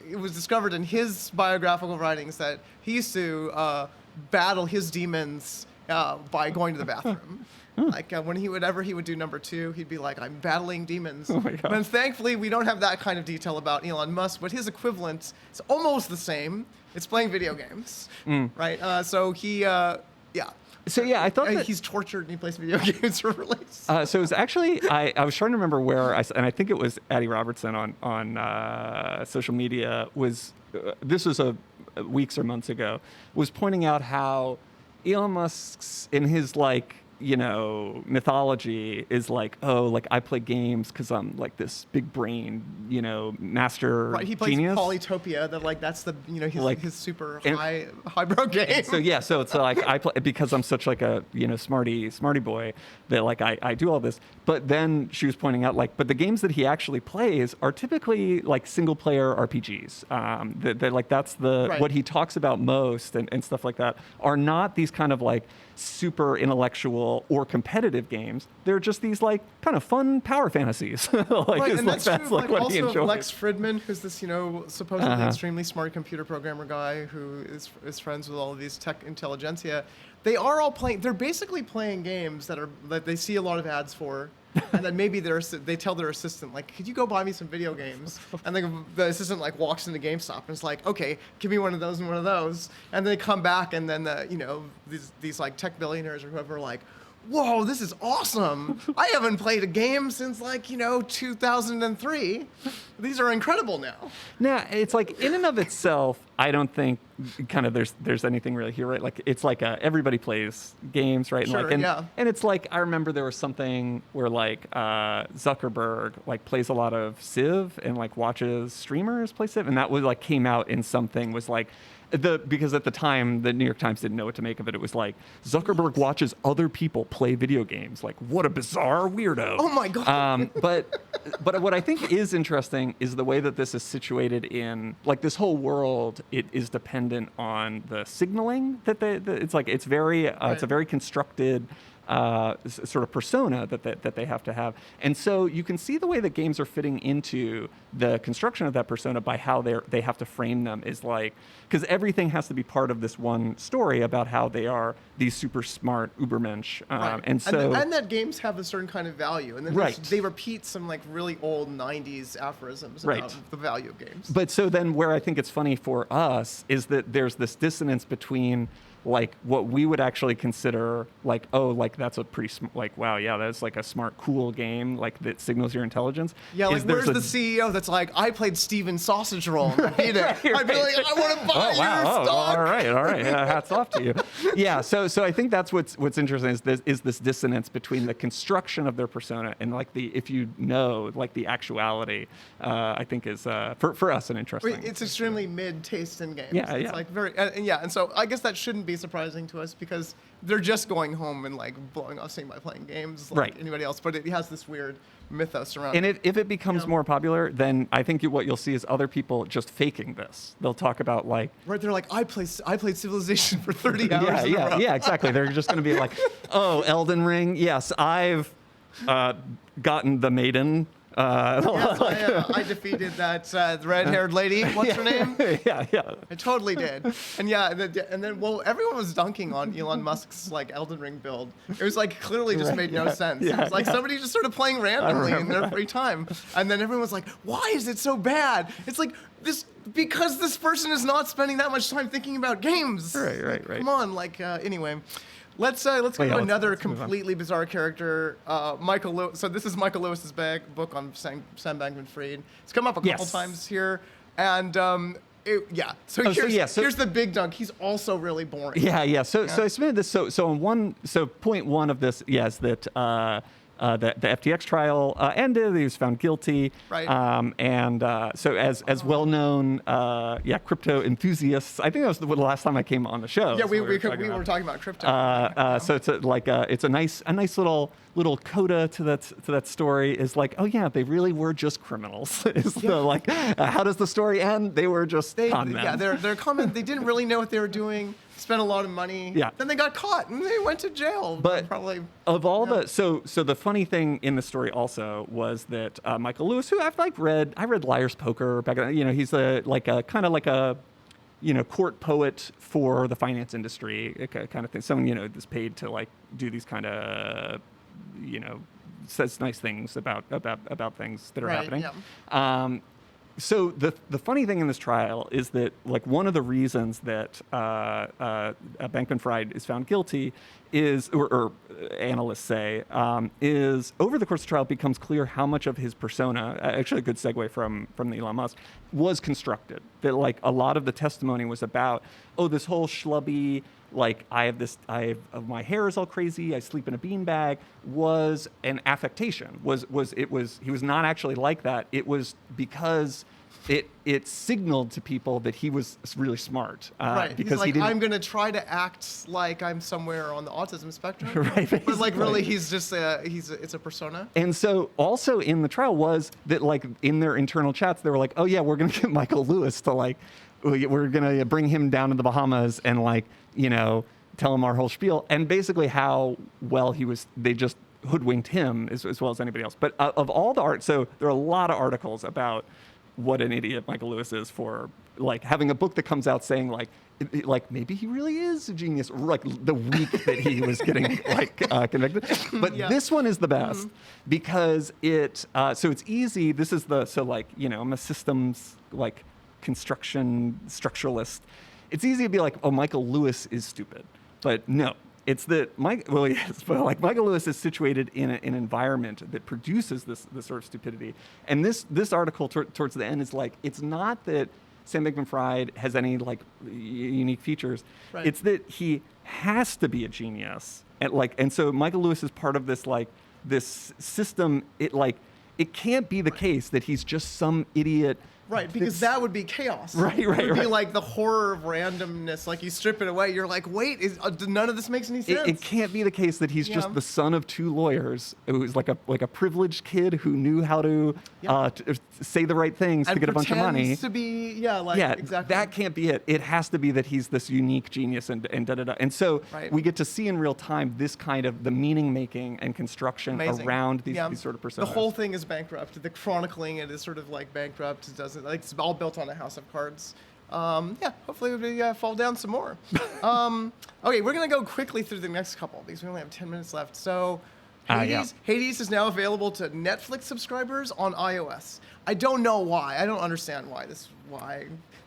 [SPEAKER 3] it was discovered in his biographical writings that he used to battle his demons by going to the bathroom. Like whenever he would do number 2, he'd be like, "I'm battling demons."
[SPEAKER 6] Oh my God.
[SPEAKER 3] And thankfully, we don't have that kind of detail about Elon Musk, but his equivalent is almost the same. It's playing video games, right? So he,
[SPEAKER 6] So yeah, I thought that
[SPEAKER 3] he's tortured and he plays video games for release.
[SPEAKER 6] so it was actually I was trying to remember where and I think it was Addie Robertson on social media was this was weeks or months ago, was pointing out how Elon Musk's in his mythology is like, oh, like I play games because I'm like this big brain, master
[SPEAKER 3] Right, he plays
[SPEAKER 6] genius.
[SPEAKER 3] Polytopia. That's the his super
[SPEAKER 6] and-
[SPEAKER 3] highbrow game.
[SPEAKER 6] So it's like I play because I'm such like a smarty boy that like I do all this. But then she was pointing out but the games that he actually plays are typically like single player RPGs. That's
[SPEAKER 3] Right.
[SPEAKER 6] what he talks about most and stuff like that are not these kind of like super intellectual or competitive games. They're just these like kind of fun power fantasies.
[SPEAKER 3] Right, and that's true.
[SPEAKER 6] like what he
[SPEAKER 3] Also,
[SPEAKER 6] enjoys.
[SPEAKER 3] Lex Fridman, who's this supposedly extremely smart computer programmer guy who is friends with all of these tech intelligentsia. They are all playing. They're basically playing games that they see a lot of ads for. And then maybe they tell their assistant, like, could you go buy me some video games? And the assistant like walks into GameStop and is like, okay, give me one of those and one of those. And they come back and then these like tech billionaires or whoever are like, whoa, this is awesome. I haven't played a game since 2003. These are incredible now.
[SPEAKER 6] Now, it's like in and of itself, I don't think kind of there's anything really here, right? Like it's like everybody plays games, right?
[SPEAKER 3] Sure, yeah.
[SPEAKER 6] And it's like I remember there was something where like Zuckerberg like plays a lot of Civ and like watches streamers play Civ, and that was like came out in something was like because at the time the New York Times didn't know what to make of it. It was like Zuckerberg watches other people play video games. Like what a bizarre weirdo.
[SPEAKER 3] Oh my God.
[SPEAKER 6] But what I think is interesting is the way that this is situated in like this whole world. It is dependent on the signaling that it's like it's very it's a very constructed sort of persona that they have to have. And so you can see the way that games are fitting into the construction of that persona by how they have to frame them is like, because everything has to be part of this one story about how they are these super smart Ubermensch.
[SPEAKER 3] Right.
[SPEAKER 6] And so
[SPEAKER 3] and that games have a certain kind of value. And then
[SPEAKER 6] Right.
[SPEAKER 3] they repeat some like really old 90s aphorisms about
[SPEAKER 6] Right.
[SPEAKER 3] the value of games.
[SPEAKER 6] But so then where I think it's funny for us is that there's this dissonance between like what we would actually consider like, oh, like that's a pretty like, wow, yeah, that's like a smart, cool game, like that signals your intelligence.
[SPEAKER 3] Yeah, like where's the CEO that's like, I played Steven Sausage Roll and beat it. I'd be like, I want to buy your stock.
[SPEAKER 6] All right. Yeah, hats off to you. Yeah, so I think that's what's interesting is this dissonance between the construction of their persona and like if you know like the actuality. I think is for us an interesting.
[SPEAKER 3] It's extremely mid taste in games.
[SPEAKER 6] Yeah,
[SPEAKER 3] it's
[SPEAKER 6] yeah.
[SPEAKER 3] like very and so I guess that shouldn't be surprising to us because they're just going home and like blowing off steam by playing games like
[SPEAKER 6] Right.
[SPEAKER 3] anybody else. But it has this weird mythos around
[SPEAKER 6] And
[SPEAKER 3] it.
[SPEAKER 6] if it becomes more popular, then I think what you'll see is other people just faking this. They'll talk about like,
[SPEAKER 3] Right, they're like, I played Civilization for 30 hours in a row.
[SPEAKER 6] yeah, exactly. They're just going to be like, oh, Elden Ring. Yes, I've gotten the maiden.
[SPEAKER 3] Yes, I defeated that red-haired lady. What's her name?
[SPEAKER 6] yeah.
[SPEAKER 3] I totally did. And yeah, and then everyone was dunking on Elon Musk's like Elden Ring build. It was like clearly just made no sense. It was like somebody just started playing randomly in their free time, and then everyone was like, "Why is it so bad?" It's like because this person is not spending that much time thinking about games.
[SPEAKER 6] Right.
[SPEAKER 3] Come on, anyway. Let's go to another
[SPEAKER 6] let's move on.
[SPEAKER 3] completely bizarre character, Michael Lewis. So this is Michael Lewis's book on Sam Bankman-Fried. It's come up a couple times here, and So here's the big dunk. He's also really boring.
[SPEAKER 6] Yeah. So I submitted this. So point one of this, is that the FTX trial ended. He was found guilty.
[SPEAKER 3] Right.
[SPEAKER 6] So as well-known, crypto enthusiasts. I think that was the last time I came on the show.
[SPEAKER 3] Yeah,
[SPEAKER 6] so
[SPEAKER 3] we were talking about crypto.
[SPEAKER 6] So it's a nice little coda to that story. Is like, oh yeah, they really were just criminals. How does the story end? They were just con men.
[SPEAKER 3] Yeah, their comment. They didn't really know what they were doing. spent a lot of money.
[SPEAKER 6] Yeah.
[SPEAKER 3] Then they got caught and they went to jail.
[SPEAKER 6] But
[SPEAKER 3] probably
[SPEAKER 6] of all
[SPEAKER 3] yeah.
[SPEAKER 6] so the funny thing in the story also was that Michael Lewis, who I've read Liar's Poker back, he's a kind of like a court poet for the finance industry, kind of thing. Someone that's paid to like do these kind of says nice things about things that are
[SPEAKER 3] Right,
[SPEAKER 6] happening.
[SPEAKER 3] yeah.
[SPEAKER 6] So the funny thing in this trial is that like one of the reasons that Bankman-Fried is found guilty is, or analysts say, is over the course of the trial it becomes clear how much of his persona, actually a good segue from the Elon Musk, was constructed. That like a lot of the testimony was about, this whole schlubby, like my hair is all crazy, I sleep in a beanbag, was an affectation. He was not actually like that. It was because it signaled to people that he was really smart.
[SPEAKER 3] Right.
[SPEAKER 6] Because
[SPEAKER 3] he's like,
[SPEAKER 6] he didn't.
[SPEAKER 3] I'm going to try to act like I'm somewhere on the autism spectrum.
[SPEAKER 6] Right,
[SPEAKER 3] But like really,
[SPEAKER 6] basically.
[SPEAKER 3] he's just, it's a persona.
[SPEAKER 6] And so also in the trial was that like in their internal chats, they were like, oh yeah, we're going to get Michael Lewis to like, we're going to bring him down to the Bahamas and like, tell him our whole spiel. And basically how well they just hoodwinked him as well as anybody else. But of all the art, so there are a lot of articles about what an idiot Michael Lewis is for like having a book that comes out saying like maybe he really is a genius, like the week that he was getting convicted. But
[SPEAKER 3] Yeah.
[SPEAKER 6] this one is the best because so it's easy. This is I'm a systems like construction structuralist. It's easy to be like, oh, Michael Lewis is stupid, but no. It's that Michael Lewis is situated in an environment that produces this sort of stupidity. And this article towards the end is like, it's not that Sam Bankman-Fried has any like unique features.
[SPEAKER 3] Right.
[SPEAKER 6] It's that he has to be a genius. And so Michael Lewis is part of this system. It can't be the case that he's just some idiot.
[SPEAKER 3] Right, because that would be chaos.
[SPEAKER 6] Right.
[SPEAKER 3] It would be
[SPEAKER 6] Right.
[SPEAKER 3] like the horror of randomness. Like you strip it away, you're like, wait, none of this makes any sense.
[SPEAKER 6] It can't be the case that he's just
[SPEAKER 3] Yeah.
[SPEAKER 6] the son of two lawyers who's like a privileged kid who knew how to say the right things
[SPEAKER 3] and
[SPEAKER 6] to get a bunch of money.
[SPEAKER 3] pretends to be, exactly.
[SPEAKER 6] That can't be it. It has to be that he's this unique genius and da-da-da. And so
[SPEAKER 3] Right.
[SPEAKER 6] we get to see in real time this kind of the meaning making and construction
[SPEAKER 3] Amazing.
[SPEAKER 6] around these
[SPEAKER 3] Yeah.
[SPEAKER 6] sort of personas.
[SPEAKER 3] The whole thing is bankrupt. The chronicling it is sort of like bankrupt. It doesn't like it's all built on a house of cards. Hopefully we fall down some more. Okay, we're gonna go quickly through the next couple because we only have 10 minutes left. So. Hades is now available to Netflix subscribers on iOS. I don't know why. I don't understand why this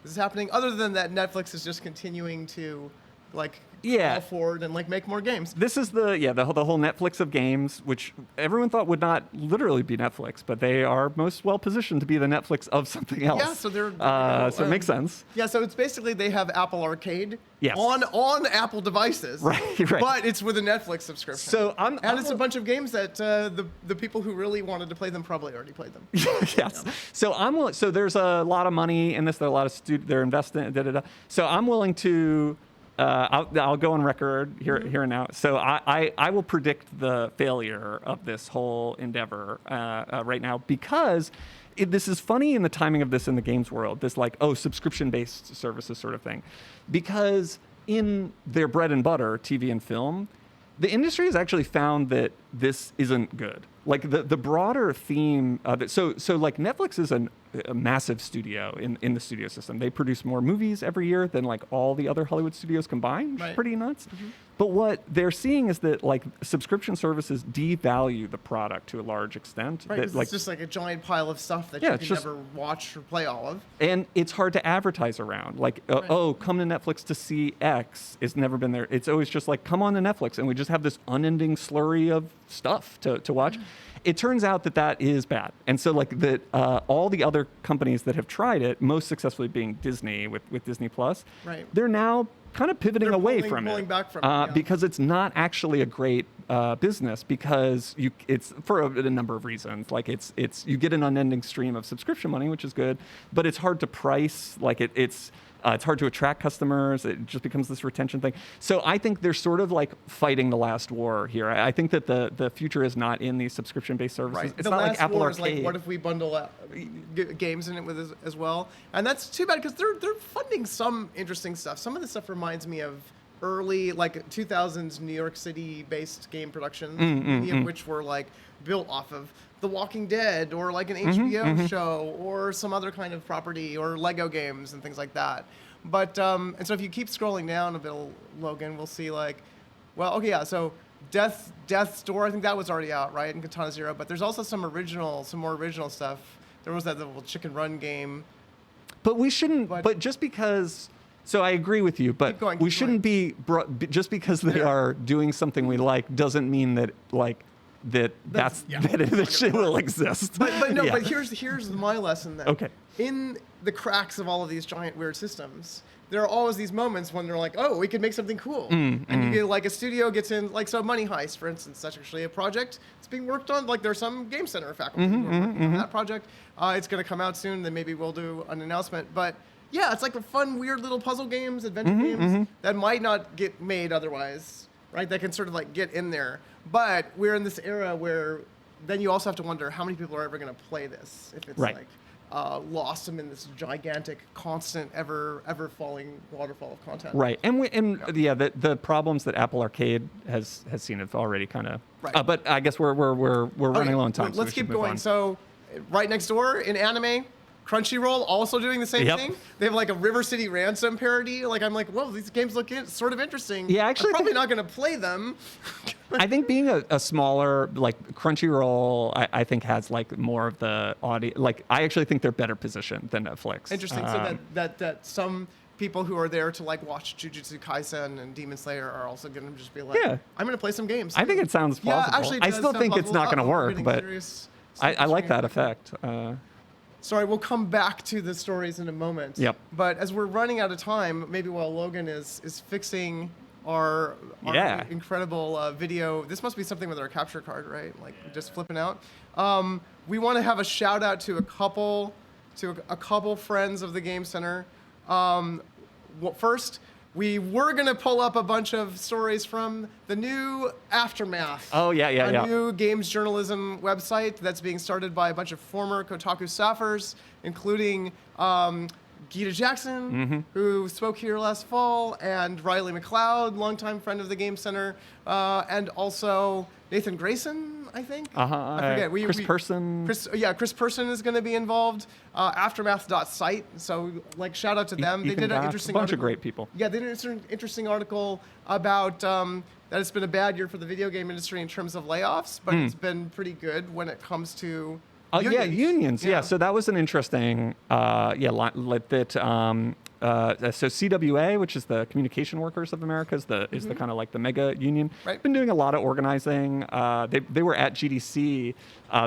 [SPEAKER 3] is happening. Other than that, Netflix is just continuing to call forward and make more games.
[SPEAKER 6] This is the whole Netflix of games, which everyone thought would not literally be Netflix, but they are most well positioned to be the Netflix of something else.
[SPEAKER 3] Yeah, so they're
[SPEAKER 6] so it makes sense.
[SPEAKER 3] Yeah, so it's basically they have Apple Arcade
[SPEAKER 6] Yes.
[SPEAKER 3] on Apple devices,
[SPEAKER 6] Right.
[SPEAKER 3] But it's with a Netflix subscription.
[SPEAKER 6] So
[SPEAKER 3] it's a bunch of games that the people who really wanted to play them probably already played them.
[SPEAKER 6] Yes. So there's a lot of money in this. There are a lot of they're investing. So I'm willing to. I'll go on record here and now. So I will predict the failure of this whole endeavor right now because this is funny in the timing of this in the games world. This subscription-based services sort of thing, because in their bread and butter, TV and film, the industry has actually found that this isn't good. Like the broader theme of it. So Netflix is a massive studio in the studio system. They produce more movies every year than all the other Hollywood studios combined, which is pretty nuts. Mm-hmm. But what they're seeing is that subscription services devalue the product to a large extent.
[SPEAKER 3] Right,
[SPEAKER 6] That,
[SPEAKER 3] 'cause it's just a giant pile of stuff that you
[SPEAKER 6] it's
[SPEAKER 3] can
[SPEAKER 6] just-
[SPEAKER 3] never watch or play all of.
[SPEAKER 6] And it's hard to advertise around. Come to Netflix to see X. It's never been there. It's always just come on to Netflix, and we just have this unending slurry of stuff to watch. It turns out that is bad. And so all the other companies that have tried it, most successfully being Disney with Disney Plus,
[SPEAKER 3] Right.
[SPEAKER 6] they're now kind of pivoting
[SPEAKER 3] They're
[SPEAKER 6] away
[SPEAKER 3] pulling-
[SPEAKER 6] from
[SPEAKER 3] pulling
[SPEAKER 6] it,
[SPEAKER 3] back from it, yeah.
[SPEAKER 6] because it's not actually a great business because it's for a number of reasons. You get an unending stream of subscription money, which is good, but it's hard to price. It's hard to attract customers. It just becomes this retention thing. So I think they're sort of fighting the last war here. I think that the future is not in these subscription-based services.
[SPEAKER 3] Right.
[SPEAKER 6] It's
[SPEAKER 3] the
[SPEAKER 6] not
[SPEAKER 3] last
[SPEAKER 6] like Apple
[SPEAKER 3] war
[SPEAKER 6] Arcade.
[SPEAKER 3] is what if we bundle games in it with as well? And that's too bad because they're funding some interesting stuff. Some of the stuff reminds me of early, like 2000s New York City-based game productions,
[SPEAKER 6] Mm,
[SPEAKER 3] many of which were like built off of The Walking Dead or like an HBO show or some other kind of property or Lego games and things like that. But and so if you keep scrolling down a bit, Logan, we'll see like, well, okay, yeah, so Death's Door, I think that was already out, right, in Katana Zero. But there's also some more original stuff. There was that little Chicken Run game.
[SPEAKER 6] But we shouldn't.
[SPEAKER 3] But-
[SPEAKER 6] But just because. So I agree with you, but
[SPEAKER 3] Keep going,
[SPEAKER 6] we
[SPEAKER 3] keep
[SPEAKER 6] shouldn't be just because they
[SPEAKER 3] Yeah.
[SPEAKER 6] are doing something we like doesn't mean that that it shit will exist.
[SPEAKER 3] But no,
[SPEAKER 6] Yeah.
[SPEAKER 3] but here's my lesson then.
[SPEAKER 6] Okay.
[SPEAKER 3] In the cracks of all of these giant weird systems, there are always these moments when they're like, oh, we could make something cool. And you get like a studio gets in, like, so Money Heist, for instance, that's actually a project that's being worked on. Like there's some Game Center faculty who are working on that project. It's going to come out soon, then maybe we'll do an announcement. But yeah, it's like a fun, weird little puzzle games, adventure games that might not get made otherwise, right? That can sort of like get in there. But we're in this era where then you also have to wonder how many people are ever going to play this if it's
[SPEAKER 6] Right.
[SPEAKER 3] like lost them in this gigantic, constant, ever falling waterfall of content.
[SPEAKER 6] Right, the problems that Apple Arcade has seen have already kind of.
[SPEAKER 3] Right.
[SPEAKER 6] But I guess we're running low on time.
[SPEAKER 3] Well,
[SPEAKER 6] so
[SPEAKER 3] let's
[SPEAKER 6] we should
[SPEAKER 3] keep
[SPEAKER 6] move
[SPEAKER 3] going.
[SPEAKER 6] on.
[SPEAKER 3] So, right next door in anime, Crunchyroll also doing the same
[SPEAKER 6] Yep.
[SPEAKER 3] thing. They have like a River City Ransom parody. Like I'm like, whoa, these games look sort of interesting.
[SPEAKER 6] Yeah, actually,
[SPEAKER 3] I'm
[SPEAKER 6] I
[SPEAKER 3] probably
[SPEAKER 6] think-
[SPEAKER 3] not going to play them.
[SPEAKER 6] I think being a smaller, like Crunchyroll, I think has like more of the audience. Like I actually think they're better positioned than Netflix.
[SPEAKER 3] Interesting. So that some people who are there to like watch Jujutsu Kaisen and Demon Slayer are also going to just be like,
[SPEAKER 6] Yeah.
[SPEAKER 3] I'm going to play some games.
[SPEAKER 6] I think it sounds plausible.
[SPEAKER 3] Yeah, actually, it
[SPEAKER 6] I
[SPEAKER 3] does
[SPEAKER 6] still
[SPEAKER 3] sound
[SPEAKER 6] think it's
[SPEAKER 3] plausible.
[SPEAKER 6] not going to
[SPEAKER 3] Uh-oh, we're
[SPEAKER 6] work,
[SPEAKER 3] getting
[SPEAKER 6] but
[SPEAKER 3] serious.
[SPEAKER 6] I like that effect.
[SPEAKER 3] Sorry, we'll come back to the stories in a moment.
[SPEAKER 6] Yep.
[SPEAKER 3] But as we're running out of time, maybe while Logan is fixing our
[SPEAKER 6] Yeah.
[SPEAKER 3] incredible video, this must be something with our capture card, right? Like just flipping out. We want to have a shout out to a couple friends of the Game Center. First, we were going to pull up a bunch of stories from the new Aftermath.
[SPEAKER 6] Oh, yeah.
[SPEAKER 3] A new games journalism website that's being started by a bunch of former Kotaku staffers, including Gita Jackson, who spoke here last fall, and Riley McLeod, longtime friend of the Game Center, and also Nathan Grayson, I think. I forget.
[SPEAKER 6] Chris Person.
[SPEAKER 3] Chris Person is going to be involved. Aftermath.site. So, like, shout out to them.
[SPEAKER 6] Ethan
[SPEAKER 3] They did an
[SPEAKER 6] Goff,
[SPEAKER 3] interesting
[SPEAKER 6] a bunch
[SPEAKER 3] article.
[SPEAKER 6] of great people.
[SPEAKER 3] Yeah, they did an interesting article about that it's been a bad year for the video game industry in terms of layoffs, but it's been pretty good when it comes to
[SPEAKER 6] Unions. Yeah. So that was an interesting, so CWA, which is the Communication Workers of America, is the kind of like the mega union.
[SPEAKER 3] Right.
[SPEAKER 6] Been doing a lot of organizing. They were at GDC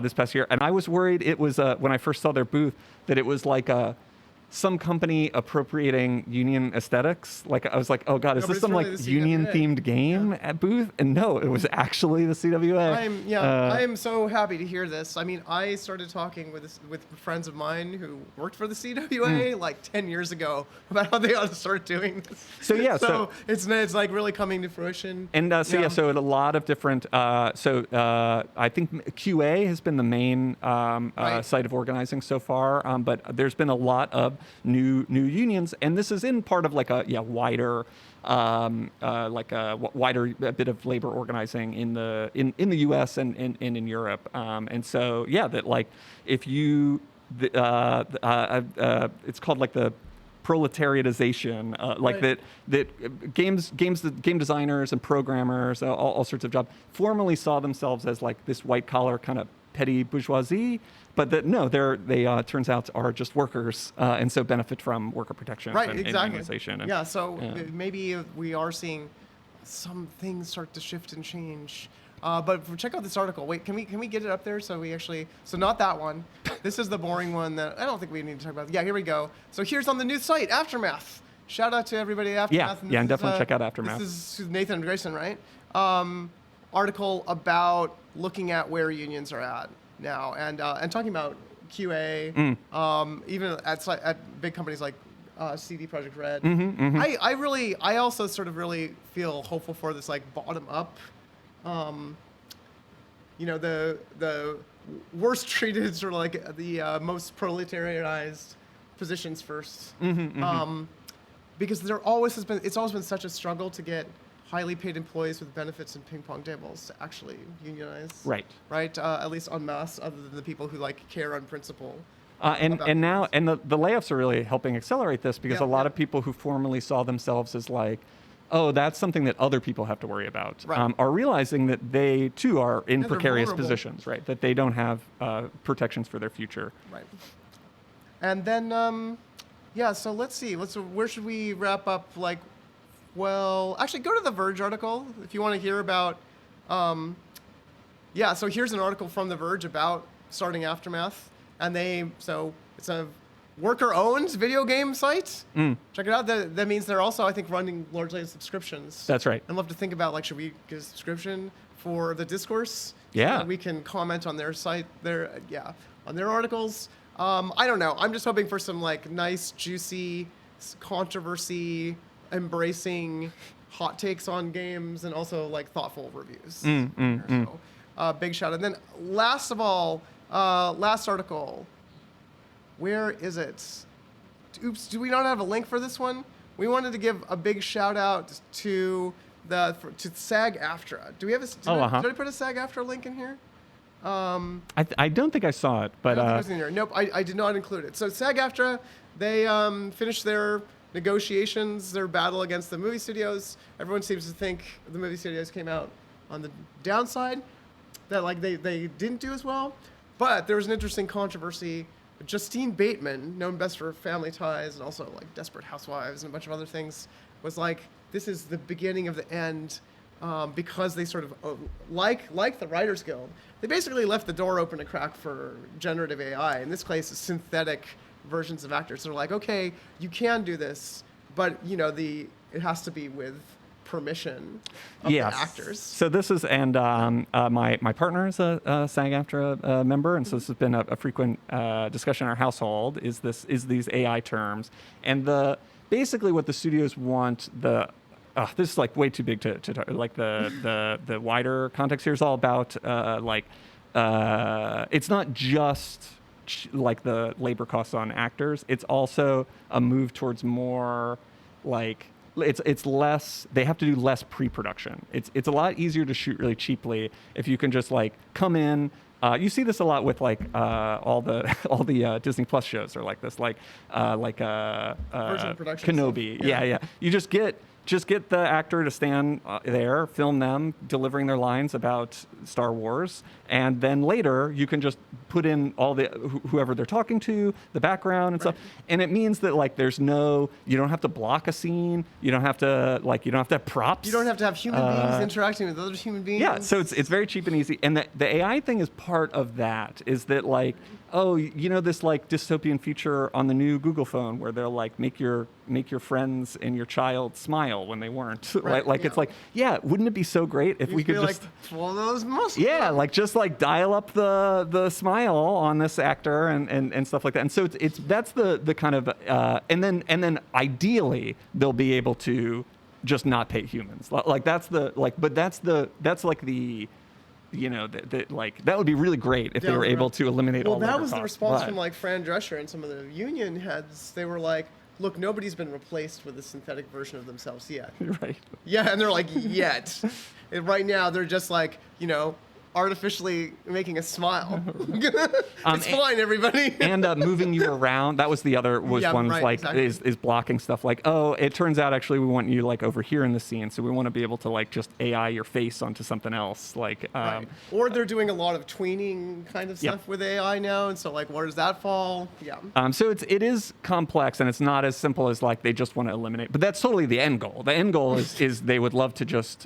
[SPEAKER 6] this past year, and I was worried it was when I first saw their booth that it was like some company appropriating union aesthetics. Like I was like, oh god, is
[SPEAKER 3] No, but
[SPEAKER 6] this
[SPEAKER 3] it's
[SPEAKER 6] some
[SPEAKER 3] really
[SPEAKER 6] like
[SPEAKER 3] the
[SPEAKER 6] union
[SPEAKER 3] CWA.
[SPEAKER 6] themed game at booth? And no, it was actually the CWA.
[SPEAKER 3] I am so happy to hear this. I mean, I started talking with friends of mine who worked for the CWA like 10 years ago about how they ought to start doing this.
[SPEAKER 6] So yeah,
[SPEAKER 3] so it's like really coming to fruition.
[SPEAKER 6] And so at a lot of different, I think QA has been the main
[SPEAKER 3] Right.
[SPEAKER 6] site of organizing so far, but there's been a lot of new unions, and this is in part of like a wider, wider bit of labor organizing in the U.S. and in Europe, and so that like if you, it's called like the proletariatization,
[SPEAKER 3] Right.
[SPEAKER 6] that game designers and programmers, all sorts of jobs, formerly saw themselves as like this white collar kind of petty bourgeoisie, but that no, they turns out are just workers, and so benefit from worker protections
[SPEAKER 3] Right,
[SPEAKER 6] and
[SPEAKER 3] exactly.
[SPEAKER 6] unionization. And,
[SPEAKER 3] Yeah, so maybe we are seeing some things start to shift and change. But check out this article. Wait, can we get it up there so we actually? So not that one. This is the boring one that I don't think we need to talk about. Yeah, here we go. So here's on the new site, Aftermath. Shout out to everybody at Aftermath.
[SPEAKER 6] Yeah, and definitely check out Aftermath.
[SPEAKER 3] This is Nathan Grayson, right? Article about looking at where unions are at now, and talking about QA, even at big companies like CD Projekt Red. I also sort of really feel hopeful for this like bottom up. The worst treated sort of like the most proletarianized positions first.
[SPEAKER 7] because there always has been, it's always been such a struggle to get highly paid employees with benefits and ping pong tables to actually unionize.
[SPEAKER 6] Right.
[SPEAKER 7] Right. At least en masse, other than the people who like care on principle.
[SPEAKER 6] And
[SPEAKER 7] about
[SPEAKER 6] now
[SPEAKER 7] unions.
[SPEAKER 6] the layoffs are really helping accelerate this because
[SPEAKER 7] Yeah,
[SPEAKER 6] a lot
[SPEAKER 7] yeah.
[SPEAKER 6] of people who formerly saw themselves as like, oh, that's something that other people have to worry about,
[SPEAKER 7] Right.
[SPEAKER 6] are realizing that they too are in
[SPEAKER 7] they're
[SPEAKER 6] precarious
[SPEAKER 7] vulnerable.
[SPEAKER 6] positions, right? That they don't have protections for their future.
[SPEAKER 7] Right. And then, yeah. So let's see. Where should we wrap up? Like, well, actually, go to the Verge article if you want to hear about. Yeah. So here's an article from the Verge about starting Aftermath, and it's a worker-owned video game site. Check it out. That means they're also, I think, running largely as subscriptions.
[SPEAKER 6] That's right.
[SPEAKER 7] I'd love to think about, like, should we get a subscription for the Discourse?
[SPEAKER 6] Yeah.
[SPEAKER 7] So that we can comment on their site, on their articles. I don't know. I'm just hoping for some, like, nice, juicy, controversy, embracing hot takes on games, and also, like, thoughtful reviews. So, big shout out. And then, last of all, last article. Where is it? Oops, do we not have a link for this one? We wanted to give a big shout out to SAG-AFTRA. Do we have did I put a SAG-AFTRA link in here?
[SPEAKER 6] I don't think I saw it, but
[SPEAKER 7] I don't think it was in here. Nope, I did not include it. So SAG-AFTRA, they finished their negotiations, their battle against the movie studios. Everyone seems to think the movie studios came out on the downside, that like they didn't do as well. But there was an interesting controversy. Justine Bateman, known best for Family Ties and also like Desperate Housewives and a bunch of other things, was like, this is the beginning of the end, because they sort of, like the Writers Guild, they basically left the door open a crack for generative AI. In this case, synthetic versions of actors. They're like, okay, you can do this, but it has to be with permission of the actors.
[SPEAKER 6] So this is, and my partner is a SAG-AFTRA member, and so this has been a frequent discussion in our household. Is these AI terms, and basically what the studios want this is like way too big to talk, like the wider context here is all about it's not just like the labor costs on actors. It's also a move towards more like. It's less. They have to do less pre-production. It's a lot easier to shoot really cheaply if you can just like come in. You see this a lot with like all the Disney Plus shows are like this, like
[SPEAKER 7] Virgin production
[SPEAKER 6] Kenobi.
[SPEAKER 7] stuff.
[SPEAKER 6] Yeah. You just get the actor to stand there, film them delivering their lines about Star Wars, and then later you can just put in all the whoever they're talking to, the background and stuff. And it means that like you don't have to block a scene, you don't have to have props.
[SPEAKER 7] You don't have to have human beings interacting with other human beings.
[SPEAKER 6] Yeah, so it's very cheap and easy. And the AI thing is part of that, is that like, oh, this like dystopian feature on the new Google phone where they'll like make your friends and your child smile when they weren't.
[SPEAKER 7] Right,
[SPEAKER 6] like
[SPEAKER 7] yeah.
[SPEAKER 6] it's like, yeah, wouldn't it be so great if we could just
[SPEAKER 7] like swallow those muscles?
[SPEAKER 6] yeah, like just like dial up the smile on this actor and stuff like that. And so that's the kind of and then ideally they'll be able to just not pay humans. Like that's like that would be really great if they were able to eliminate all
[SPEAKER 7] that
[SPEAKER 6] labor
[SPEAKER 7] was the
[SPEAKER 6] costs,
[SPEAKER 7] response
[SPEAKER 6] but-
[SPEAKER 7] from like Fran Drescher and some of the union heads. They were like, look, nobody's been replaced with a synthetic version of themselves yet.
[SPEAKER 6] Right.
[SPEAKER 7] Yeah, and they're like, yet. And right now they're just like, artificially making a smile. It's fine, everybody.
[SPEAKER 6] And moving you around. That was the other one.
[SPEAKER 7] Right,
[SPEAKER 6] Like
[SPEAKER 7] exactly.
[SPEAKER 6] is blocking stuff. Like, oh, it turns out actually we want you like over here in the scene, so we want to be able to like just AI your face onto something else. Like,
[SPEAKER 7] Right. Or they're doing a lot of tweening kind of
[SPEAKER 6] Yep.
[SPEAKER 7] stuff with AI now, and so like, where does that fall? Yeah.
[SPEAKER 6] So it is complex, and it's not as simple as like they just want to eliminate. But that's totally the end goal. The end goal is they would love to just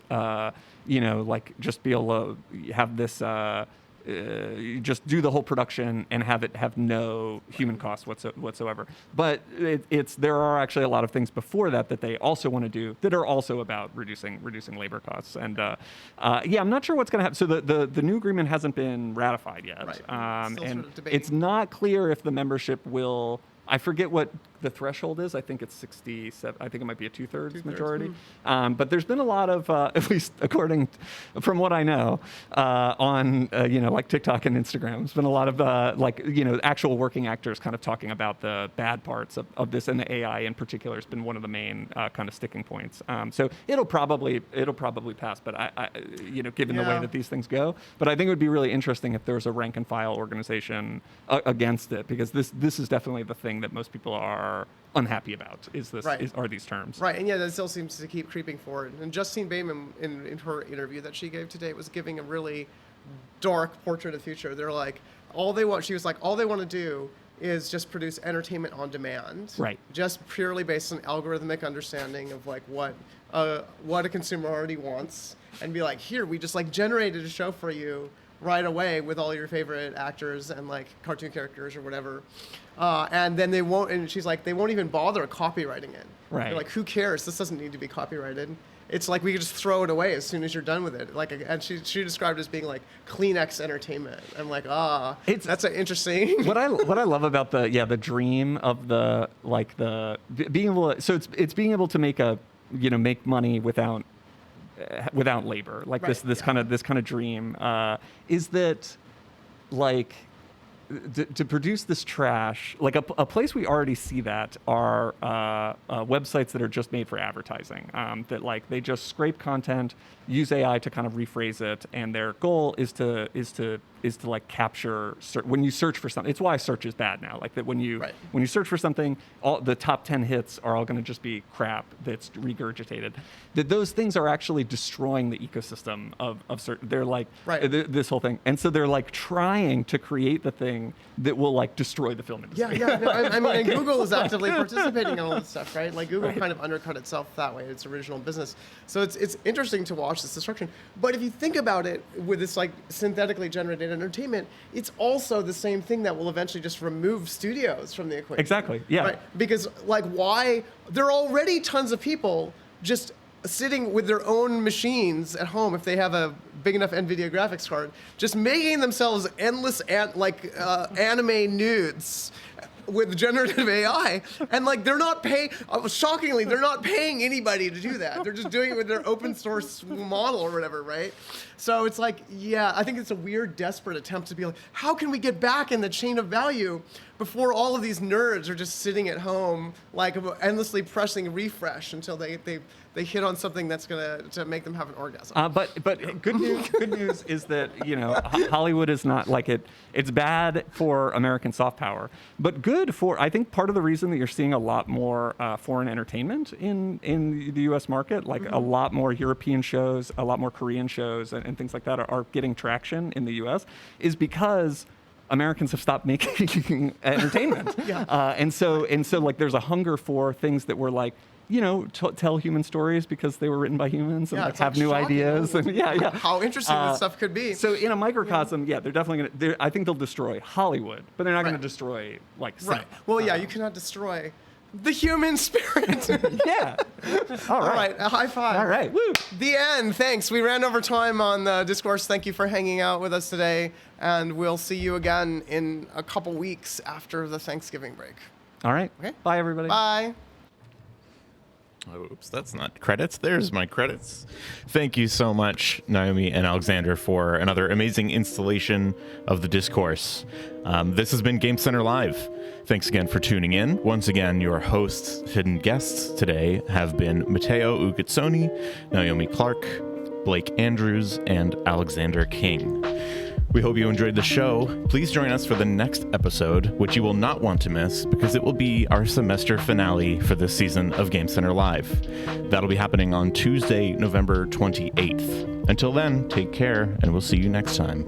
[SPEAKER 6] like just be able to have this just do the whole production and have it have no human cost whatsoever. But there are actually a lot of things before that they also want to do that are also about reducing labor costs. And I'm not sure what's going to happen. So the new agreement hasn't been ratified yet,
[SPEAKER 7] Right. Still
[SPEAKER 6] and
[SPEAKER 7] sort of debating.
[SPEAKER 6] it's not clear if the membership will. I forget what the threshold is. I think it's 67. I think it might be a two-thirds majority. But there's been a lot of, at least from what I know, on like TikTok and Instagram, there's been a lot of actual working actors kind of talking about the bad parts of this, and the AI in particular has been one of the main kind of sticking points. So it'll probably pass. But I given the way that these things go, but I think it would be really interesting if there was a rank and file organization against it, because this is definitely the thing that most people are unhappy about are these terms.
[SPEAKER 7] Right, and that still seems to keep creeping forward. And Justine Bateman, in her interview that she gave today, was giving a really dark portrait of the future. They're like, all they want to do is just produce entertainment on demand.
[SPEAKER 6] Right.
[SPEAKER 7] Just purely based on algorithmic understanding of like what a consumer already wants, and be like, here, we just like generated a show for you right away with all your favorite actors and like cartoon characters or whatever. And then they won't, and she's like, they won't even bother copywriting it.
[SPEAKER 6] Right.
[SPEAKER 7] They're like, who cares? This doesn't need to be copyrighted. It's like we could just throw it away as soon as you're done with it. Like, and she described it as being like Kleenex entertainment. I'm like, that's an interesting.
[SPEAKER 6] What I love about the dream of being able to, so it's being able to make money without labor, like this kind of dream, is that like to produce this trash, like a place we already see that are websites that are just made for advertising, that like they just scrape content, use AI to kind of rephrase it, and their goal is to like capture when you search for something. It's why search is bad now. Like that when you search for something, all the top 10 hits are all going to just be crap that's regurgitated. That those things are actually destroying the ecosystem of certain. They're like this whole thing, and so they're like trying to create the thing that will like destroy the film industry.
[SPEAKER 7] I mean, and Google is actively participating in all this stuff, right? Like Google kind of undercut itself that way, its original business. So it's interesting to watch this destruction. But if you think about it, with this like synthetically generated entertainment, it's also the same thing that will eventually just remove studios from the equation.
[SPEAKER 6] Exactly. Yeah.
[SPEAKER 7] Right? Because like, why? There are already tons of people just sitting with their own machines at home, if they have a big enough NVIDIA graphics card, just making themselves endless anime nudes with generative AI, and like they're not paying. Shockingly, they're not paying anybody to do that. They're just doing it with their open source model or whatever, right? So it's like, I think it's a weird, desperate attempt to be like, how can we get back in the chain of value before all of these nerds are just sitting at home, like endlessly pressing refresh until they hit on something that's to make them have an orgasm.
[SPEAKER 6] But good news is that Hollywood is not like it. It's bad for American soft power, but good for, I think part of the reason that you're seeing a lot more foreign entertainment in the U.S. market, like a lot more European shows, a lot more Korean shows, and things like that are getting traction in the U.S. is because Americans have stopped making entertainment. And so like there's a hunger for things that were like, tell human stories because they were written by humans and like, have new ideas. And
[SPEAKER 7] how interesting this stuff could be.
[SPEAKER 6] So in a microcosm, they're definitely going to, I think they'll destroy Hollywood, but they're not going to destroy like cinema.
[SPEAKER 7] Right. Well, you cannot destroy the human spirit.
[SPEAKER 6] All right.
[SPEAKER 7] A high five.
[SPEAKER 6] All right. Woo.
[SPEAKER 7] The end. Thanks. We ran over time on the Discourse. Thank you for hanging out with us today. And we'll see you again in a couple weeks after the Thanksgiving break.
[SPEAKER 6] All right.
[SPEAKER 7] Okay.
[SPEAKER 6] Bye, everybody.
[SPEAKER 7] Bye.
[SPEAKER 1] Oops, that's not credits. There's my credits. Thank you so much, Naomi and Alexander, for another amazing installation of the Discourse. This has been Game Center Live. Thanks again for tuning in. Once again, your hosts, hidden guests today have been Matteo Uguzzoni, Naomi Clark, Blake Andrews, and Alexander King. We hope you enjoyed the show. Please join us for the next episode, which you will not want to miss because it will be our semester finale for this season of Game Center Live. That'll be happening on Tuesday, November 28th. Until then, take care, and we'll see you next time.